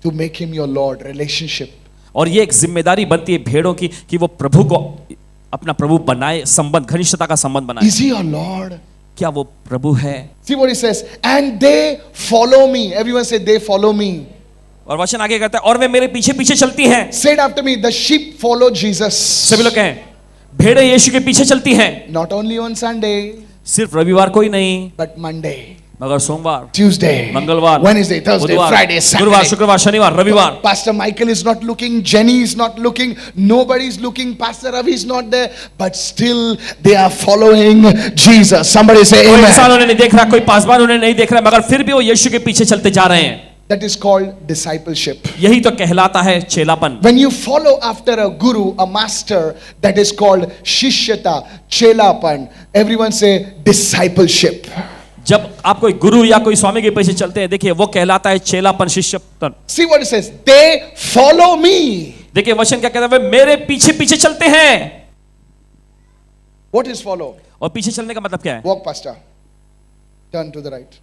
to make him your Lord. Relationship. और ये एक जिम्मेदारी बनती है भेड़ों की कि वो प्रभु को अपना प्रभु बनाए, संबंध, घनिष्ठता का संबंध बनाए। Is he your Lord? क्या वो प्रभु है? See what he says. And they follow me. Everyone say they follow me. और वचन आगे कहता है और वे मेरे पीछे पीछे चलती हैं। Say it after me. The sheep follow Jesus. सभी लोग कहें भेड़ें यीशु के पीछे चलती हैं। Not only on Sunday, सिर्फ रविवार को ही नहीं, but Monday, मगर सोमवार, Tuesday, मंगलवार, Wednesday, Thursday, बुधवार, Friday, गुरुवार, Saturday. शुक्रवार, शनिवार, रविवार। Pastor Michael is not looking, Jenny is not looking, nobody is looking, Pastor Ravi is not there, but still they are following Jesus. Somebody say कोई इंसान amen. उन्हें नहीं देख रहा, कोई पासवान उन्हें नहीं देख रहा, मगर फिर भी वो यीशु के पीछे चलते जा रहे हैं। That is called discipleship. यही तो कहलाता है चेलापन। When you follow after a guru, a master, that is called shishyata, chelapan. Everyone say discipleship. जब आप कोई गुरु या कोई स्वामी के पीछे चलते हैं, देखिए वो कहलाता है चेलापन, शिष्यपन। See what it says. They follow me. देखिए वचन क्या कहता है, वे मेरे पीछे पीछे चलते हैं। What is follow? और पीछे चलने का मतलब क्या है? Walk, pastor. Turn to the right.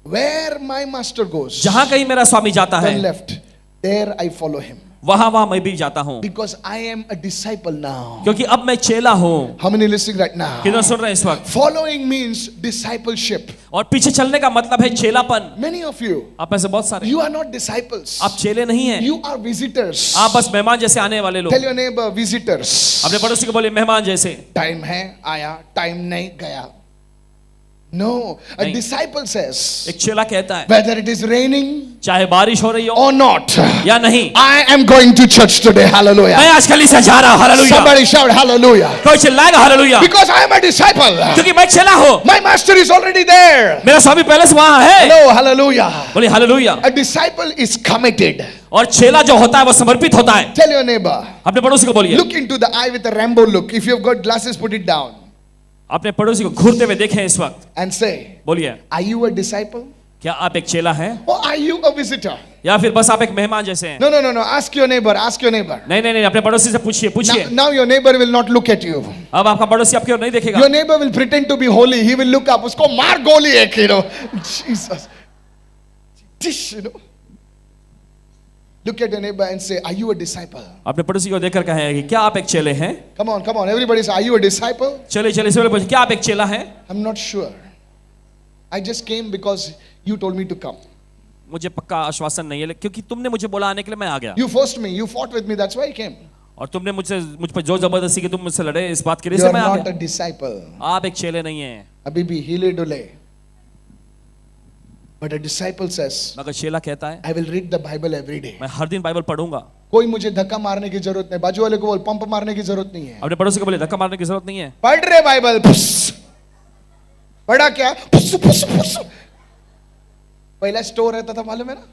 Where my master goes, जहां कहीं मेरा स्वामी जाता turn है, left. There I follow him. वहां मैं भी जाता हूं, Because I am a disciple now. क्योंकि अब मैं चेला हूं। How many listening right now? कितना सुन रहे हैं इस वक्त? Following means discipleship. और पीछे चलने का मतलब है चेलापन। Many of you, आप में से बहुत सारे, you are not disciples. आप चेले नहीं हैं, You are visitors. आप बस मेहमान जैसे आने वाले लोग। Tell your neighbor, visitors. अपने पड़ोसी को बोले मेहमान जैसे। Time है आया, time नहीं गया. No, a नहीं। disciple says, एक चेला कहता है, whether it is raining चाहे बारिश हो रही हो or not, या नहीं, I am going to church today. Hallelujah. मैं आज कलीसिया जा रहा हूं। हालेलुया। Somebody shout hallelujah. कोई चिल्लाएगा hallelujah, Because I am a disciple. क्योंकि मैं चेला हूं। My master is already there. मेरा स्वामी पहले से वहां है। Hello, hallelujah. बोले hallelujah. A disciple is committed. और चेला जो होता है वो समर्पित होता है। Tell your neighbor, अपने पड़ोसी को बोलिए, look into the eye with a Rambo look. If you have got glasses, put it down अपने पड़ोसी को घूरते हुए देखें इस वक्त, and say, बोलिए, are you a disciple क्या आप एक चेला हैं or are you a visitor? या फिर बस आप एक मेहमान जैसे हैं? No, no, no, no. Ask your neighbor. Ask your neighbor. नहीं नहीं नहीं, अपने पड़ोसी से पूछिए पूछिए। Now your neighbor will not look at you. अब आपका पड़ोसी आपकी ओर नहीं देखेगा। Your neighbor will pretend to be holy. He will look up. Usko maar goli ek, Jesus. Dish, Look at your neighbor and say, are you a disciple? अपने पड़ोसी को देखकर कहें कि क्या आप एक चेले हैं? Come on, come on. Everybody say, are you a disciple? चले चले से पूछे, क्या आप एक चेला हैं? I'm not sure. I just came because you told me to come. मुझे पक्का आश्वासन नहीं है, क्योंकि तुमने मुझे बोला आने के लिए मैं आ गया। You forced me. You fought with me. That's why I came. और तुमने मुझ पर जोर जबरदस्ती की, तुम मुझसे लड़े, इस बात के लिए You से are मैं आ not a गया। disciple. आप एक चेले नहीं हैं। Abhi bhi hile dule. But a disciple says, मगर चेला कहता है, I will read the Bible every day. मैं हर दिन बाइबल पढ़ूंगा। कोई मुझे धक्का मारने की जरूरत नहीं, बाजू वाले को बोल पंप मारने की जरूरत नहीं है। अपने पड़ोसी को बोले धक्का मारने की जरूरत नहीं है। पढ़ रहे बाइबल, पढ़ा क्या? फुस, फुस, फुस। पहला स्टोर रहता था मालूम है ना,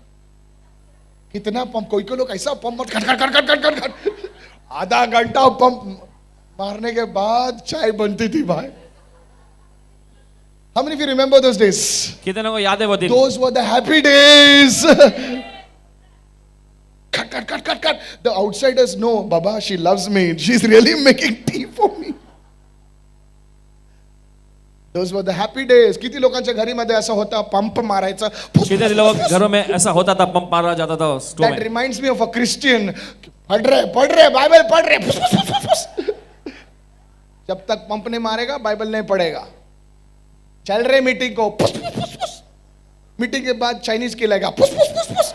कितना पंप, कोई को लोग ऐसा पंप खट खट खट खट खट खट, आधा घंटा पंप मारने के बाद चाय बनती थी भाई। How many of you remember those days? कितने को याद है वो दिन? Those were the happy days. Cut, cut, cut, cut, cut. The outsiders know, Baba, she loves me. She's really making tea for me. Those were the happy days. किती लोकांच्या घरीमध्ये असं होता, पंप मारायचा. कितने लोग घरों में ऐसा होता था, पंप मारा जाता था स्टोव That में। reminds me of a Christian. पढ़ रहे बाइबल पढ़ रहे, फुस, फुस, फुस, फुस, फुस। जब तक पंप नहीं मारेगा बाइबल नहीं पढ़ेगा। चल रहे मीटिंग को, फुस, फुस, फुस, फुस। मीटिंग के बाद चाइनीज खिलाएगा, फुस, फुस, फुस, फुस।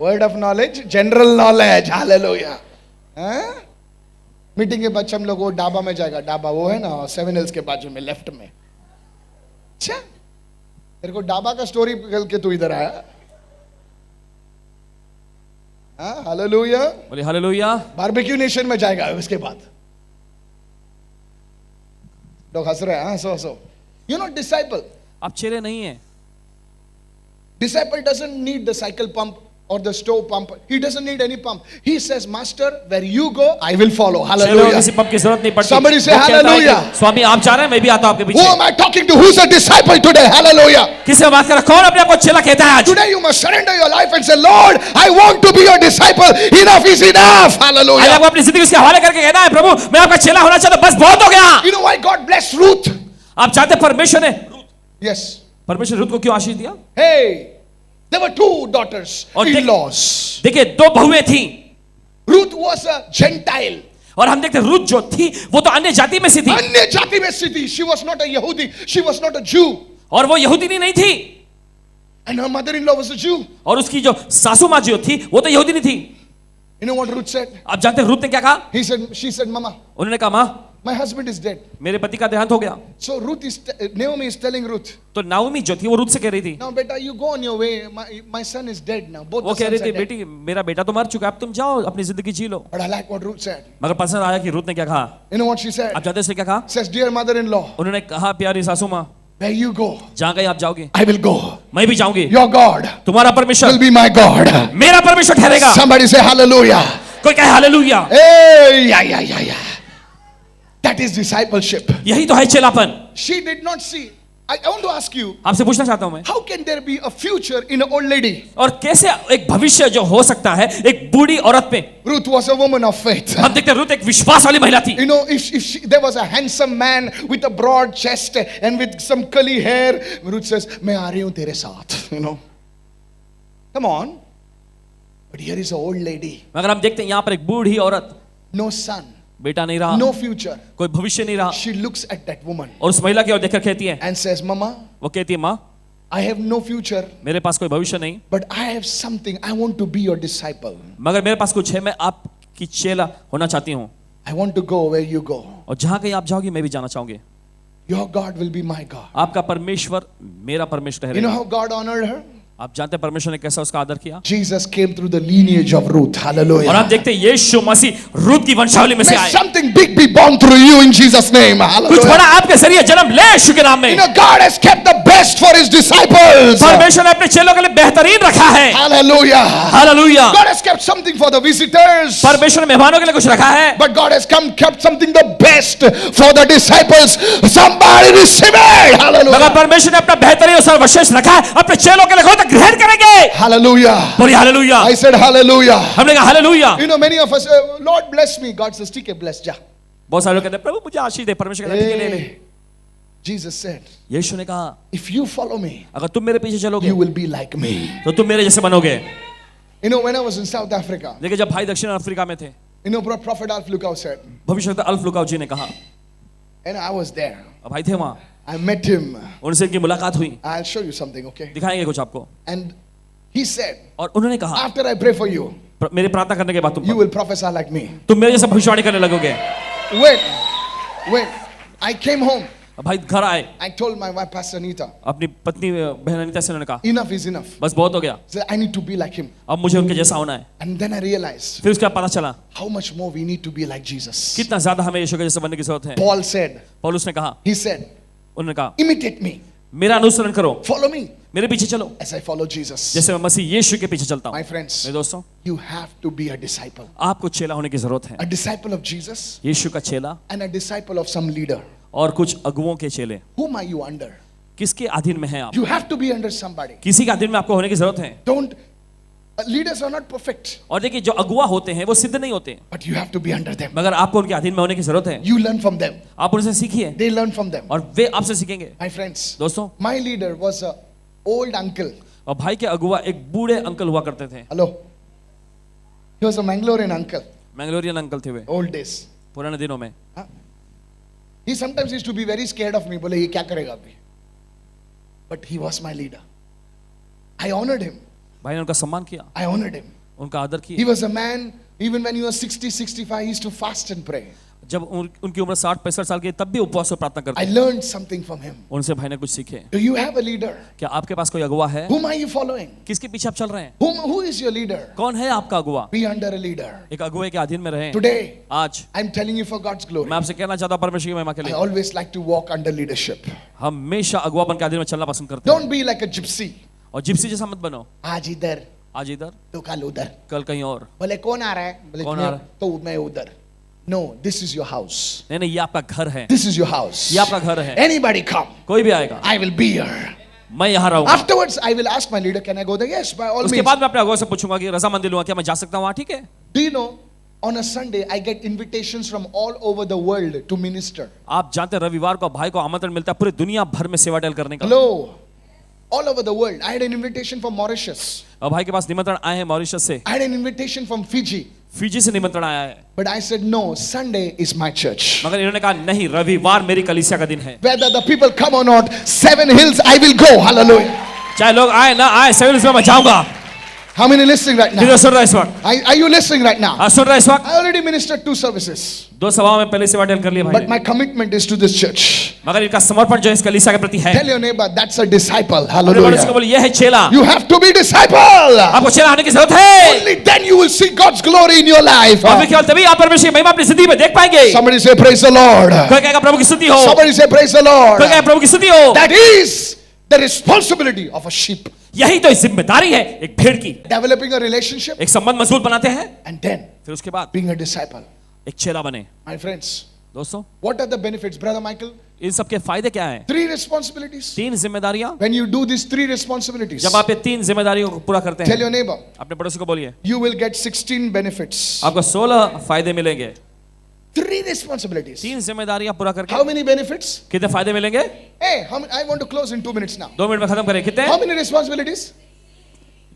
Word of knowledge, general knowledge, hallelujah. Meeting के बाद हम लोग वो डाबा में जाएगा, डाबा वो है ना 7 हिल्स के बाजू में लेफ्ट में। अच्छा, तेरे को डाबा का स्टोरी के तू इधर आया? हालेलुया। बोले हालेलुया। बारबेक्यू नेशन में जाएगा उसके बाद। लोग हंस रहे हैं, हंसो हंसो। You not disciple. आप चेले नहीं हैं। Disciple doesn't need the cycle pump or the stove pump. He doesn't need any pump. He says, Master, where you go, I will follow. चेले को Hallelujah. किसी पंप की जरूरत नहीं पड़ती। Somebody say वो कहता है कि, hallelujah. स्वामी आप जा रहे हैं, मैं भी आता हूं आपके Who पीछे। am I talking to? Who's a disciple today? Hallelujah. किससे बात कर रहा? कौन अपने आप को चेला कहता है आज? Today you must surrender your life and say, Lord, I want to be your disciple. Enough is enough. आज Hallelujah. आपको अपनी जिंदगी उसके हवाले करके कहना है, प्रभु मैं आपका चेला होना चाहता हूं, बस बहुत हो गया। You know why God blessed Ruth? आप चाहते परमेश्वर ने Yes. परमेश्वर रुत को क्यों आशीष दिया? Hey, there were 2 daughters, और in-laws. देखिए 2 बहुएं थी, Ruth was a Gentile. और हम देखते रुत जो थी वो तो अन्य जाति में से थी, अन्य जाति में से थी. She was not a Yahudi. She was not a Jew. और वो यहूदी नहीं थी, And her mother-in-law was a Jew. और उसकी जो सासू माँ जो थी वो तो यहूदी नहीं थी। You know what Ruth said? आप जानते हैं रुत ने क्या कहा? She said, Mama, उन्होंने कहा माँ My husband is dead. मेरे पति का देहांत हो गया। So Naomi is telling Ruth, तो नाओमी जो थी वो रुत से कह रही थी, now beta, you go on your way. My son is dead now. Both वो the कह रही sons थी, are dead. बेटी मेरा बेटा तो मर चुका है, अब तुम जाओ अपनी जिंदगी जी लो। But I like what Ruth said. मगर पसंद आया कि रुत ने क्या कहा। You know what she said? आप जानते हैं उसने क्या कहा? Says, dear mother-in-law, उन्होंने कहा, प्यारी सासू माँ, where you go, जहाँ कहीं आप जाओगे I will go. मैं भी जाऊंगी। Your God तुम्हारा परमेश्वर will be my God. मेरा परमेश्वर ठहरेगा। Somebody say hallelujah. कोई कहे hallelujah. Hey, yeah. That is discipleship. यही तो है चेलापन। She did not see. I want to ask you, आपसे पूछना चाहता हूं मैं, how can there be a future in an old lady? और कैसे एक भविष्य जो हो सकता है एक बूढ़ी औरत में। Ruth was a woman of faith. हम देखते हैं रुत एक विश्वास वाली महिला थी। You know, if there was a handsome man with a broad chest and with some curly hair, Ruth says, मैं आ रही हूं तेरे साथ. You know, come on. But here is an old lady, मगर हम देखते हैं यहाँ पर एक बूढ़ी औरत, no son, बेटा नहीं रहा, no future. कोई भविष्य नहीं रहा, She looks at that woman और उस महिला की ओर देखकर कहती है, and says, Mama, वो कहती है, माँ I have no future, मेरे पास कोई भविष्य नहीं, but I have something. I want to be your disciple. मगर मेरे पास कुछ है, मैं आपकी चेला होना चाहती हूँ, I want to go where you go. और जहाँ कहीं आप जाओगे मैं भी जाना चाहूंगी। Your God will be my God. आपका परमेश्वर मेरा परमेश्वर You know है। how God honored her? आप जानते हैं परमेश्वर ने कैसा उसका आदर किया। Jesus came through the lineage of Ruth. और Hallelujah. आप देखते हैं यीशु मसीह रूत की वंशावली में से May आए। something big be born through you in Jesus' name. कुछ Hallelujah. बड़ा आपके जरिए जन्म ले यीशु के नाम में। You know, God has kept the best for His disciples. परमेश्वर ने अपने चेलों के लिए बेहतरीन रखा है। Hallelujah. Hallelujah. God has kept something for the visitors. परमेश्वर ने मेहमानों के लिए कुछ रखा है, But God has kept something the best for the disciples. Somebody receive it. मगर Hallelujah. परमेश्वर ने अपना बेहतरीन और सर्वश्रेष्ठ रखा है अपने चेलों के लिए। कौन तक ग्रहण करेंगे? Hallelujah. बोलिए हालेलुया। I said hallelujah. हमने कहा hallelujah. You know, many of us, Lord bless me. God says, ठीक है, bless जा. बहुत सारे लोग कहते हैं प्रभु मुझे आशीष दे, परमेश्वर कहता है ठीक है ले ले। Hey, Jesus said, यीशु ने कहा if you follow me, अगर तुम मेरे पीछे चलोगे you will be like me. तो तुम मेरे जैसे बनोगे। You know, when I was in South Africa, देखिए जब भाई दक्षिण अफ्रीका में थे, you know, Prophet Alf Lukau said, भविष्यवक्ता अल्फ लुकाउ जी ने कहा, and I was there. अब भाई थे वहां, I met him. उनसे इनकी मुलाकात हुई, I'll show you something, okay? दिखाएंगे कुछ आपको। And he said, और उन्होंने कहा after I pray for you, मेरे प्रार्थना करने के बाद you तुम will prophesy like me. मेरे जैसे भविष्यवाणी करने लगोगे। Wait. I came home. अब भाई घर आए, I told my wife, Pastor Anita, अपनी पत्नी बहन अनीता से उन्होंने कहा enough is enough. बस बहुत हो गया, So I need to be like him. अब मुझे उनके जैसा होना है। And then I realized फिर उसके बाद पता चला how much more we need to be like Jesus. कितना ज्यादा हमें यीशु के जैसे बनने की जरूरत है। Paul said, पौलुस ने कहा, he said, उन्होंने कहा imitate me, मेरा अनुसरण करो, follow me मेरे पीछे चलो as I follow Jesus. जैसे मैं मसीह यीशु के पीछे चलता हूँ। My friends, मेरे दोस्तों, you have to be a disciple. आपको चेला होने की जरूरत है। A disciple of Jesus यीशु का चेला and a disciple of some leader. और कुछ अगुओं के चेले। Whom are you under? किसके अधीन में हैं आप? You have to be under somebody. किसी के अधीन में आपको होने की जरूरत है। Don't, leaders are not perfect, और देखिए जो अगुआ होते हैं वो सिद्ध नहीं होते, but you have to be under them. मगर आपको उनके अधीन में होने की जरूरत है। You learn from them. आप उनसे सीखिए They learn from them. और वे आपसे सीखेंगे। My friends, दोस्तों, my leader was a old uncle. और भाई के अगुआ एक बूढ़े अंकल हुआ करते थे। Hello. He was a Mangalorean uncle. Mangalorean uncle थे वे Old days. पुराने दिनों में। Huh? He sometimes used to be very scared of me. बोले ये क्या करेगा अभी? But he was my leader. I honored him. भाई ने उनका सम्मान किया, I honored him. उनका आदर He किया। was a man, even when he was 60, 65, he used to fast and pray. जब उनकी उम्र 60-65 साल की तब भी उपवास और प्रार्थना करते I थे। learned something from him. उनसे भाई ने कुछ सीखे। Do you have a leader? क्या आपके पास कोई अगुआ है? Whom are you following? किसके पीछे आप चल रहे हैं? Who is your leader? कौन है आपका अगुआ? Be under a leader. एक अगुए के अधीन में रहें। Today, आज I'm telling you for God's glory. मैं आपसे कहना चाहता हूँ परमेश्वर की महिमा के I लिए, always like to walk under leadership. हमेशा अगुवापन के अधीन में चलना पसंद करते हैं। Don't be like a gypsy. और जिप्सी जैसा मत बनो, आज इधर आज इधर तो कल उधर. कल कहीं और। बोले कौन आ रहा है? बोले कौन आ रहा है? तो मैं उधर. No, this is your house. नहीं नहीं, ये आपका घर है, This is your house. ये आपका घर है। Anybody come, कोई भी आएगा, I will be here. मैं यहाँ रहूंगा। Afterwards, I will ask my leader, can I go there? Yes, by all उसके means. बाद मैं अपने अगुआ से पूछूंगा कि रजामंदी लूंगा, क्या मैं जा सकता हूँ वहाँ? ठीक है। Do you know, on a Sunday, I get invitations from all over the world to minister. आप जानते हैं रविवार को भाई को आमंत्रण मिलता है पूरी दुनिया भर में सेवा टहल करने का। Hello. All over the world. I had an invitation from Mauritius. और भाई के पास निमंत्रण आए हैं मॉरिशस से, I had an invitation from Fiji. Fiji से निमंत्रण आया है, But I said, no, Sunday is my church. मगर इन्होंने कहा नहीं, रविवार मेरी कलीसिया का दिन है। Whether the people come or not, 7 hills, I will go. Hallelujah. चाहे लोग आए ना आए, सेवन हिल्स में मैं जाऊंगा। How many listening right now? कितने सुन रहे हैं इस वक्त? Are you listening right now? हाँ, सुन रहे हैं इस वक्त? I already ministered 2 services, 2 सभाओं में पहले सेवा अटेंड कर लिया भाई but ने। my commitment is to this church. मगर इनका समर्पण जो है इस कलीसिया के प्रति है। Tell your neighbor that's a disciple. अपने बड़े से Hallelujah. बोलिए यह है चेला। You have to be disciple. आपको चेला होने की जरूरत है। Only then you will see God's glory in your life. और फिर केवल तभी आप परमेश्वर की महिमा अपनी जिंदगी में देख पाएंगे। Somebody say praise the Lord. कोई कहेगा प्रभु की स्तुति हो। Somebody say praise the Lord. कोई कहेगा प्रभु की स्तुति हो। That is the responsibility of a sheep. यही तो जिम्मेदारी है एक भेड़ की। Developing a relationship एक संबंध मजबूत बनाते हैं, and then फिर उसके बाद being a disciple. एक चेला बने। My friends, दोस्तों, what are the benefits, Brother Michael? इन सब के फायदे क्या हैं? 3 responsibilities. 3 जिम्मेदारियां। When you do these 3 responsibilities, जब आप ये 3 जिम्मेदारियों को पूरा करते tell हैं, your neighbor, अपने पड़ोसी को बोलिए, you will get 16 benefits. आपको 16 फायदे मिलेंगे। 3 responsibilities. 3 जिम्मेदारियां पूरा करके How many benefits? कितने फायदे मिलेंगे? Hey, I want to close in 2 minutes now. 2 minute में खत्म करें। कितने? How many responsibilities?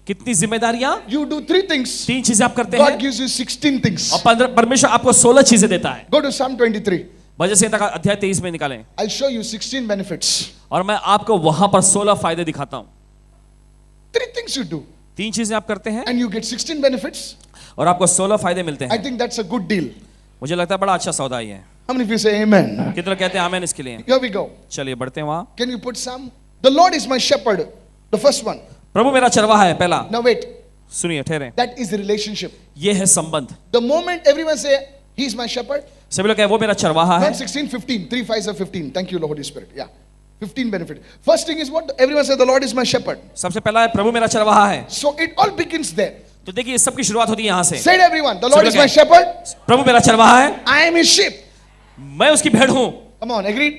कितनी जिम्मेदारियां? You do 3 things. 3 चीजें आप करते God हैं gives you 16 things. और परमेश्वर आपको 16 चीजें देता है। Go to Psalm 23. भजन संहिता का अध्याय 23 में निकालें I'll show you 16 benefits. और मैं आपको वहां पर 16 फायदे दिखाता हूं। 3 things you do 3 चीजें आप करते हैं and you get 16 benefits. और आपको 16 फायदे मिलते I हैं। think that's a good deal. मुझे लगता है बड़ा अच्छा सौदा ही है। How many of you say amen? कितने लोग कहते हैं आमीन इसके लिए? Here we go. चलिए बढ़ते हैं वहां। Can you put some? The Lord is my shepherd. The first one. प्रभु मेरा चरवाहा है पहला। Now wait. सुनिए ठहरे, That is the relationship. ये है संबंध। The moment everyone say, He's my shepherd. सभी लोग कहें वो मेरा चरवाहा है। Not 16, 15. 3 5s are 15. Thank you, Lord Holy Spirit. Yeah. 15 benefit. First thing is what? Everyone say, the Lord is my shepherd. सबसे पहला है प्रभु मेरा चरवाहा है। So it all begins there. तो देखिए इस सब की शुरुआत होती है यहाँ से। Say it everyone. The Lord is Okay. my shepherd. प्रभु मेरा चरवाहा है, I am His sheep. मैं उसकी भेड़ हूं। Come on, agreed?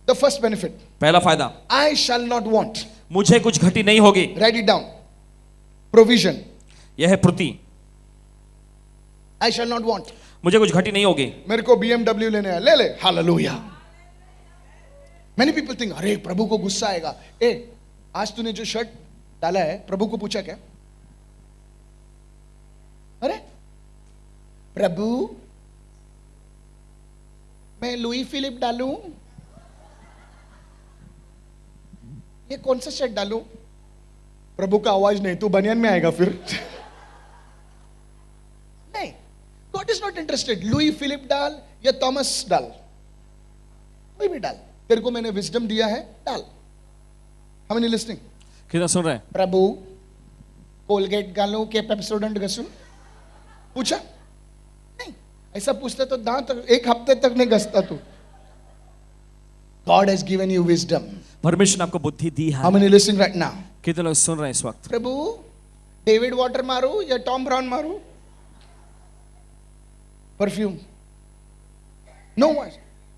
The first benefit. पहला फायदा, I shall not want. मुझे कुछ घटी नहीं होगी। Write it down. Provision. यह है प्रति, I shall not want. मुझे कुछ घटी नहीं होगी। मेरे को BMW लेने है, ले ले. Hallelujah. Many people think, अरे प्रभु को गुस्सा आएगा. ए, आज तूने जो शर्ट डाला है, प्रभु को पूछा क्या? अरे प्रभु, मैं लुई फिलिप डालूं? ये कौन सा शर्ट डालूं? प्रभु का आवाज नहीं, तू बनियान में आएगा फिर। नहीं, God is not interested. Louis Philippe डाल या थॉमस डाल, कोई भी डाल। तेरे को मैंने विजडम दिया है, डाल। How many listening? कितना सुन रहे हैं? प्रभु, कोलगेट डालूं के पेप्सोडेंट घसूं? पूछा नहीं। ऐसा पूछता तो दांत 1 हफ्ते तक नहीं घसता तू। God has given you wisdom. परमेश्वर ने आपको बुद्धि दी है। How many listening right now? कितने लोग सुन रहे हैं इस वक्त? प्रभु, डेविड वाटर मारू या टॉम ब्राउन मारू? Perfume? No one.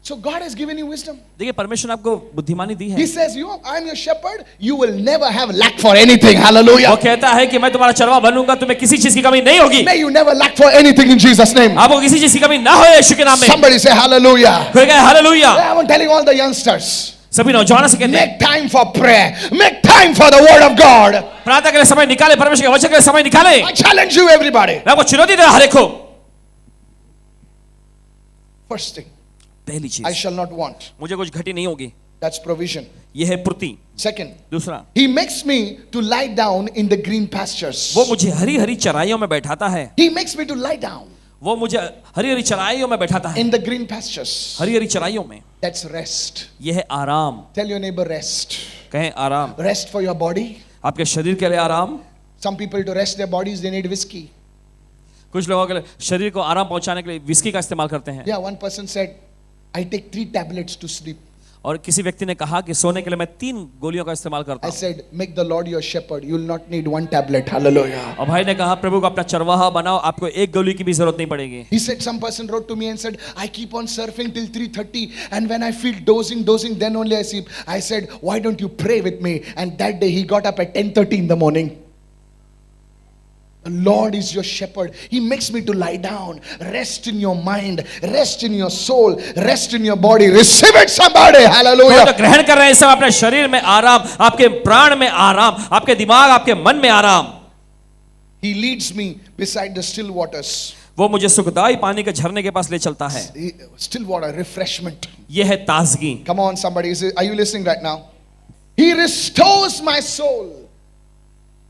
So God has given you wisdom. देखिए परमेश्वर ने आपको बुद्धिमानी दी है। He says, I am your shepherd. You will never have lack for anything. Hallelujah. वो कहता है कि मैं तुम्हारा चरवाहा बनूंगा, तुम्हें किसी चीज की कमी नहीं होगी। May you never lack for anything in Jesus' name. आपको किसी चीज की कमी ना हो यीशु के नाम में। Somebody say hallelujah. कोई कहे hallelujah. I'm telling all the youngsters. सभी नौजवानों से कहते हैं Make time for prayer. Make time for the word of God. प्रार्थना के लिए समय निकाले, परमेश्वर के वचन के लिए समय निकाले। I challenge you, everybody. मैं आपको चुनौती दे रहा हर एक को। First thing, पहली I चीज, shall not want. मुझे कुछ घटी नहीं होगी। That's provision. यह है पूर्ति। Second, दूसरा, He makes me to lie down in the green pastures. वो मुझे हरी हरी चराइयों में बैठाता है। He makes me to lie down वो मुझे हरी हरी चराइयों में बैठाता है। in the green pastures. Hari Hari चराइयों में, That's rest. यह है आराम। Tell your neighbor rest. कहें आराम। Rest for your body. आपके शरीर के लिए आराम। Some people to rest their bodies, they need whiskey. कुछ लोगों के लिए शरीर को आराम पहुंचाने के लिए विस्की का इस्तेमाल करते हैं। Yeah, one person said, I take 3 tablets to sleep. और किसी व्यक्ति ने कहा कि सोने के लिए मैं 3 गोलियों का इस्तेमाल करता I हूं। said, make the Lord your shepherd. You will not need 1 tablet. Hallelujah. और भाई ने कहा प्रभु को अपना चरवाहा बनाओ, आपको 1 गोली की भी जरूरत नहीं पड़ेगी। He said, some person wrote to me and said, I keep on surfing till 3:30 and when I feel dozing, then only I sleep. I said, why don't you pray with me? And that day he got up at 10:30 in the morning. The Lord is your shepherd. He makes me to lie down. Rest in your mind. Rest in your soul. Rest in your body. Receive it, somebody. तो Hallelujah. ग्रहण कर रहे हैं सब अपने शरीर में आराम, आपके प्राण में आराम, आपके दिमाग, आपके मन में आराम। He leads me beside the still waters. वो मुझे सुखदाई पानी के झरने के पास ले चलता है। Still water, refreshment. यह है ताजगी। Come on, somebody. Are you listening right now? He restores my soul.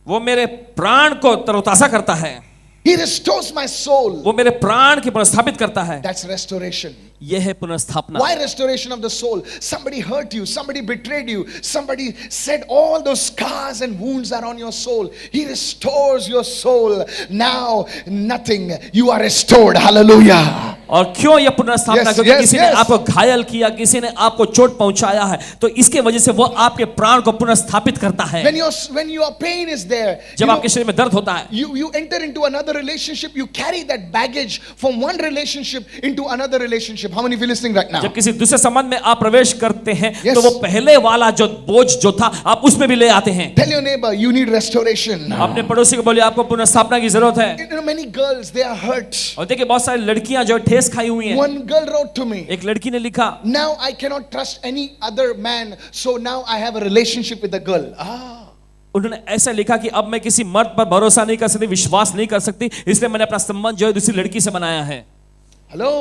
वो मेरे प्राण को तरोताजा करता है, He restores my soul. वो मेरे प्राण की पुनर्स्थापित करता है। That's restoration. यह है पुनर्स्थापना। Why restoration of the soul? Somebody hurt you, somebody betrayed you, somebody said all those scars and wounds are on your soul. He restores your soul. Now, nothing. You are restored. Hallelujah. और क्यों यह पुनर्स्थापना? Yes, क्योंकि yes, किसी ने yes. आपको घायल किया, किसी ने आपको चोट पहुंचाया है, तो इसके वजह से वो आपके प्राण को पुनर्स्थापित करता है। When your pain is there, जब आपके शरीर में दर्द होता है, you enter into another relationship, you carry that baggage from one relationship into another relationship. How many of you listening right now? जब किसी दूसरे संबंध में आप प्रवेश करते हैं, Yes. तो वो पहले वाला जो बोझ जो था आप उसमें भी ले आते हैं। Tell your neighbor, you need restoration. अपने पड़ोसी को बोलिए आपको पुनर्स्थापना की जरूरत है। You know, many girls, they are hurt. और देखिए बहुत सारी लड़कियां जो ठेस खाई हुई हैं। One girl wrote to me, एक लड़की ने लिखा, now I cannot trust any other man, so now I have a relationship with a girl. उन्होंने ऐसा लिखा कि अब मैं किसी मर्द पर भरोसा नहीं कर सकती, विश्वास नहीं कर सकती, इसलिए मैंने अपना संबंध जो है दूसरी लड़की से बनाया है। Hello?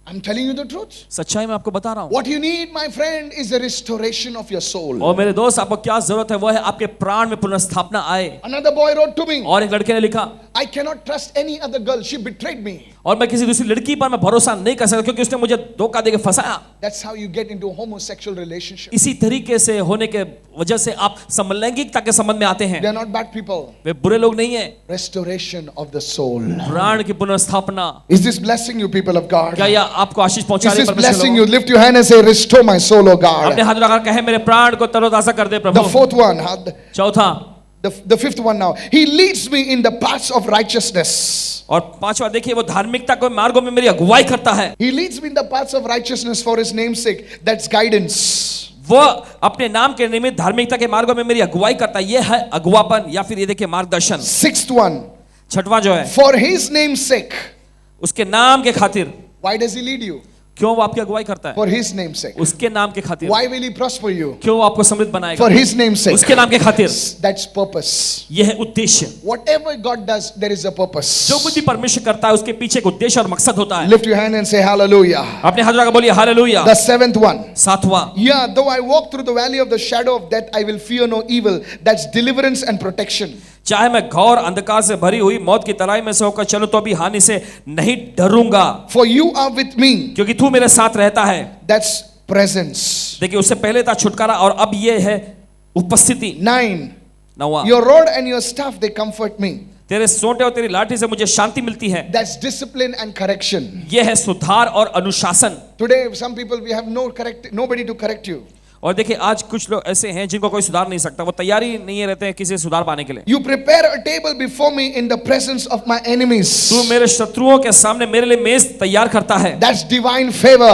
I'm telling you the truth. सच्चाई में आपको बता रहा हूं। What you need, my friend, is the restoration of your soul. और मेरे दोस्त, आपको क्या जरूरत है? वो है आपके प्राण में पुनर्स्थापना आए। Another boy wrote to me, और एक लड़के ने लिखा, I cannot trust any other girl. She betrayed me. और मैं किसी दूसरी लड़की पर मैं भरोसा नहीं कर सकता क्योंकि उसने मुझे धोखा देके फंसाया। That's how you get into a homosexual relationship. इसी तरीके से होने के वजह से आप समलैंगिकता के संबंध में आते हैं। They are not bad people. वे बुरे लोग नहीं हैं। Restoration of the soul. प्राण की पुनर्स्थापना। Is this blessing you, people of God? क्या यह आपको आशीष पहुंचा Is रही this है परमेश्वर blessing लोगों? you? Lift your hand and say, restore my soul, O God. अपने हाथ लगाकर कहे मेरे प्राण को तरोताजा कर दे The प्रभु। fourth one, चौथा, the fifth one now. He leads me in the paths of righteousness. और पांचवा देखिए, वो धार्मिकता के मार्गों में मेरी अगुवाई करता है। He leads me in the paths of righteousness for his name's sake. That's guidance. वो अपने नाम के निमित्त धार्मिकता के मार्गों में मेरी अगुवाई करता है। ये है अगुवापन, या फिर ये देखिए मार्गदर्शन। Sixth one, छठवां जो है, for his name's sake. उसके नाम के खातिर। Why does he lead you? क्यों वो आपकी अगुवाई करता है? For his name's sake. उसके नाम के खातिर। Why will he prosper you? क्यों वो आपको समृद्ध बनाएगा? For his name's sake. उसके नाम के खातिर। That's purpose. यह है उद्देश्य। Whatever God does, there is a purpose. जो कुछ भी परमेश्वर करता है उसके पीछे एक उद्देश्य और मकसद होता है। Lift your hand and say hallelujah. अपने हाथ लगाकर बोलिए हालेलुया। The seventh one. सातवां, Yeah, though I walk through the valley of the shadow of death, I will fear no evil. That's deliverance and protection. चाहे मैं घोर अंधकार से भरी हुई मौत की तराई में से होकर चलूं तो भी हानि से नहीं डरूंगा, For you are with me. क्योंकि तू मेरे साथ रहता है। That's presence. देखिए उससे पहले था छुटकारा और अब ये है उपस्थिति। 9. नौवां, Your rod and your staff, they comfort me. तेरे सोंटे और तेरी लाठी से मुझे शांति मिलती है। That's discipline and correction. यह है सुधार और अनुशासन। Today, some people, we have nobody to correct you. और देखिए आज कुछ लोग ऐसे हैं जिनको कोई सुधार नहीं सकता, वो तैयारी नहीं रहते हैं किसी सुधार पाने के लिए। You prepare a table before me in the presence of my enemies. तू मेरे शत्रुओं के सामने मेरे लिए मेज तैयार करता है। That's divine favor.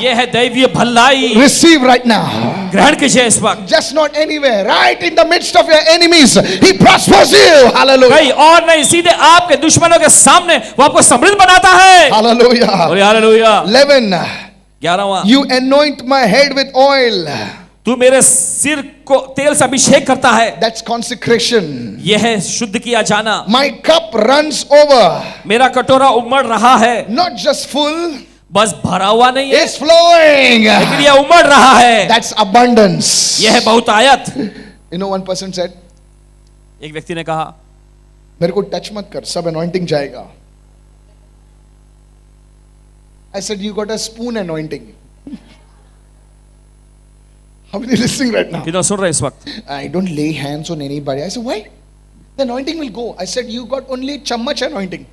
यह है दैवीय भलाई। Receive right now. ग्रहण कीजिए इस वक्त। Just not anywhere. Right in the midst of your enemies, He prospers you. Hallelujah. कहीं और नहीं, सीधे आपके दुश्मनों के सामने वो आपको समृद्ध बनाता है। Hallelujah. बोलिए hallelujah. 11. 11वां, You anoint my head with oil. तू मेरे सिर को तेल से अभिषेक करता है। That's consecration. यह है शुद्ध किया जाना। My cup runs over. मेरा कटोरा उमड़ रहा है, Not just full, बस भरा हुआ नहीं है, it's flowing. लेकिन यह उमड़ रहा है। That's abundance. यह है बहुतायत। You know, one person said, एक व्यक्ति ने कहा, मेरे को टच मत कर, सब anointing जाएगा. I said, you got a spoon anointing. How many listening right now? कितना सुन रहे इस वक्त? I don't lay hands on anybody. I said, why? The anointing will go. I said, you got only chammach anointing.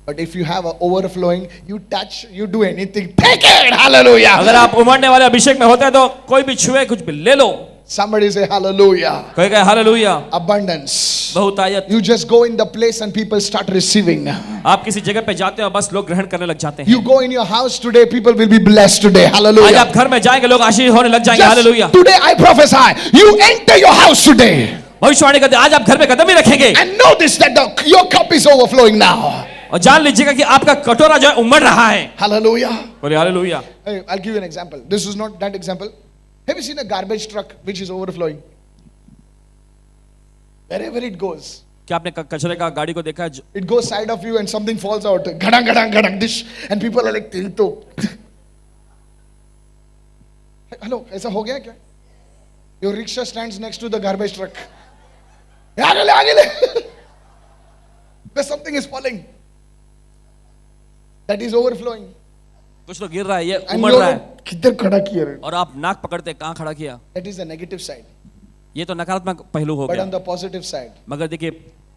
But if you have a overflowing, you touch, you do anything. Take it! Hallelujah! अगर आप उमड़ने वाले अभिषेक में होते हैं तो कोई भी छुए कुछ भी ले लो। Somebody say hallelujah. कोई कहे हालेलुया। Abundance. बहुतायत। You just go in the place and people start receiving. आप किसी जगह पे जाते हो बस लोग ग्रहण करने लग जाते हैं। You go in your house today, people will be blessed today. आज Hallelujah. आप घर में जाएंगे लोग आशीष होने लग जाएंगे। Just hallelujah. today I prophesy, you enter your house today भविष्यवाणी करते आज आप घर में कदम ही रखेंगे and know this that your cup is overflowing now. और जान लीजिएगा कि आपका कटोरा जो है उमड़ रहा है। Hallelujah. बोलिए hallelujah. Hey, I'll give you an example. This is not that example. Have you seen a garbage truck which is overflowing? Wherever it goes, क्या आपने कचरे का गाड़ी को देखा है? it goes side of you and something falls out. Gadang, gadang, gadang, dish. And people are like, Tilto. Hello, ऐसा हो गया क्या? Your rickshaw stands next to the garbage truck. आगे ले. Because something is falling. That is overflowing. कुछ तो गिर रहा है, ये And उमड़ रहा है, किधर खड़ा किया रे? और आप नाक पकड़ते कहाँ खड़ा किया? That is the negative side. ये तो नकारात्मक पहलू हो But गया। on the positive side, मगर देखिए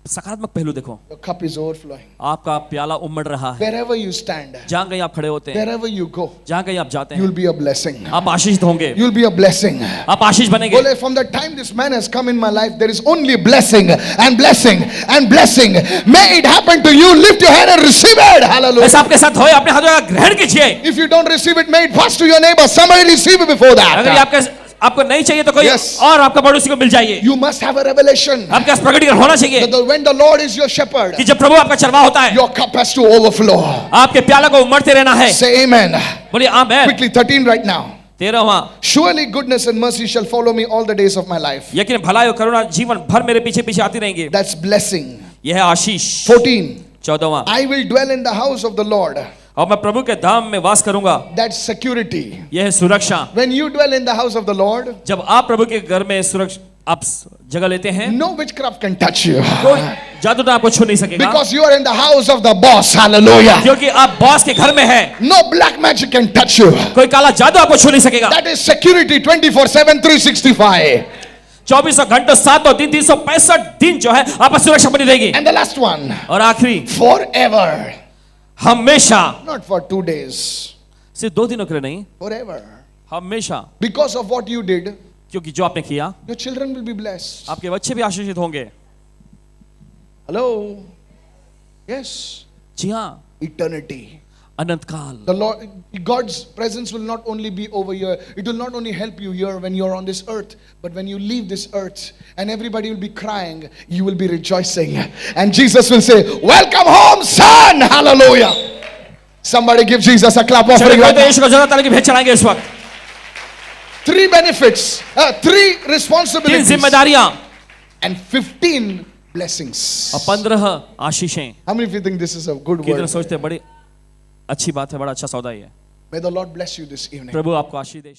सकारात्मक पहलू देखो, your cup is overflowing. आपका प्याला उमड़ रहा है। Wherever you stand, जहाँ कहीं आप खड़े होते हैं, wherever you go, जहाँ कहीं आप जाते हैं, you'll be a blessing. आप आशीषित होंगे, You'll be a blessing. आप आशीष बनेंगे। Bole, from the time this man has come in my life, there is only blessing and blessing and blessing. May it happen to you. Lift your hand and receive it. Hallelujah. ऐसा आपके साथ होए, अपने हाथों का ग्रहण कीजिए। If you don't receive it, may it pass to your neighbor. Somebody receive it before अगर ये that. आपको नहीं चाहिए तो कोई Yes. और आपका पड़ोसी को मिल जाइए। You must have a revelation. आपके पास प्रकटीकरण होना चाहिए That when the Lord is your shepherd, कि जब प्रभु आपका चरवाहा होता है, your cup has to overflow. आपके प्याला को उमड़ते रहना है। Say amen. बोलिए आमेन। Quickly, 13 right now. 13वां, Surely goodness and mercy shall follow me all the days of my life. यकीन भलाई और करुणा जीवन भर मेरे पीछे पीछे आती रहेंगी। That's blessing. यह है आशीष। 14. 14वां, I will dwell in the house of the Lord. और मैं प्रभु के धाम में वास करूंगा। That's security. यह है सुरक्षा। When you dwell in the house of the Lord, जब आप प्रभु के घर में सुरक्षा आप जगह लेते हैं, no witchcraft can touch you. कोई जादू तो आपको छू नहीं सकेगा, Because you are in the house of the boss. Hallelujah. क्योंकि आप बॉस के घर में हैं। No black magic can touch you. कोई काला जादू आपको छू नहीं सकेगा। That is security 24/7, 365. 24 घंटों 7 दिन 365 दिन जो है आपका सुरक्षा बनी रहेगी। And the last one, और आखिरी, forever. हमेशा, Not for 2 days. सिर्फ 2 दिनों के लिए नहीं, Forever. हमेशा, Because of what you did, क्योंकि जो आपने किया, your children will be blessed. आपके बच्चे भी आशीषित होंगे। Hello? Yes. जी हाँ, Eternity. अनंत काल। The Lord, God's presence will not only be over here, it will not only help you here when you're on this earth, but when you leave this earth and everybody will be crying, you will be rejoicing. And Jesus will say, welcome home, son! Hallelujah! Somebody give Jesus a clap offering. चलिए Right तो now. यीशु को जरा ताली की भेंट चढ़ाएंगे इस वक्त। 3 benefits, 3 3 responsibilities, जिम्मेदारियां and 15 blessings. और 15 आशीषें। How many of you think this is a good कितने word? सोचते हैं बड़ी अच्छी बात है, बड़ा अच्छा सौदा ही है। May the Lord bless you this evening. प्रभु आपको आशीष दे।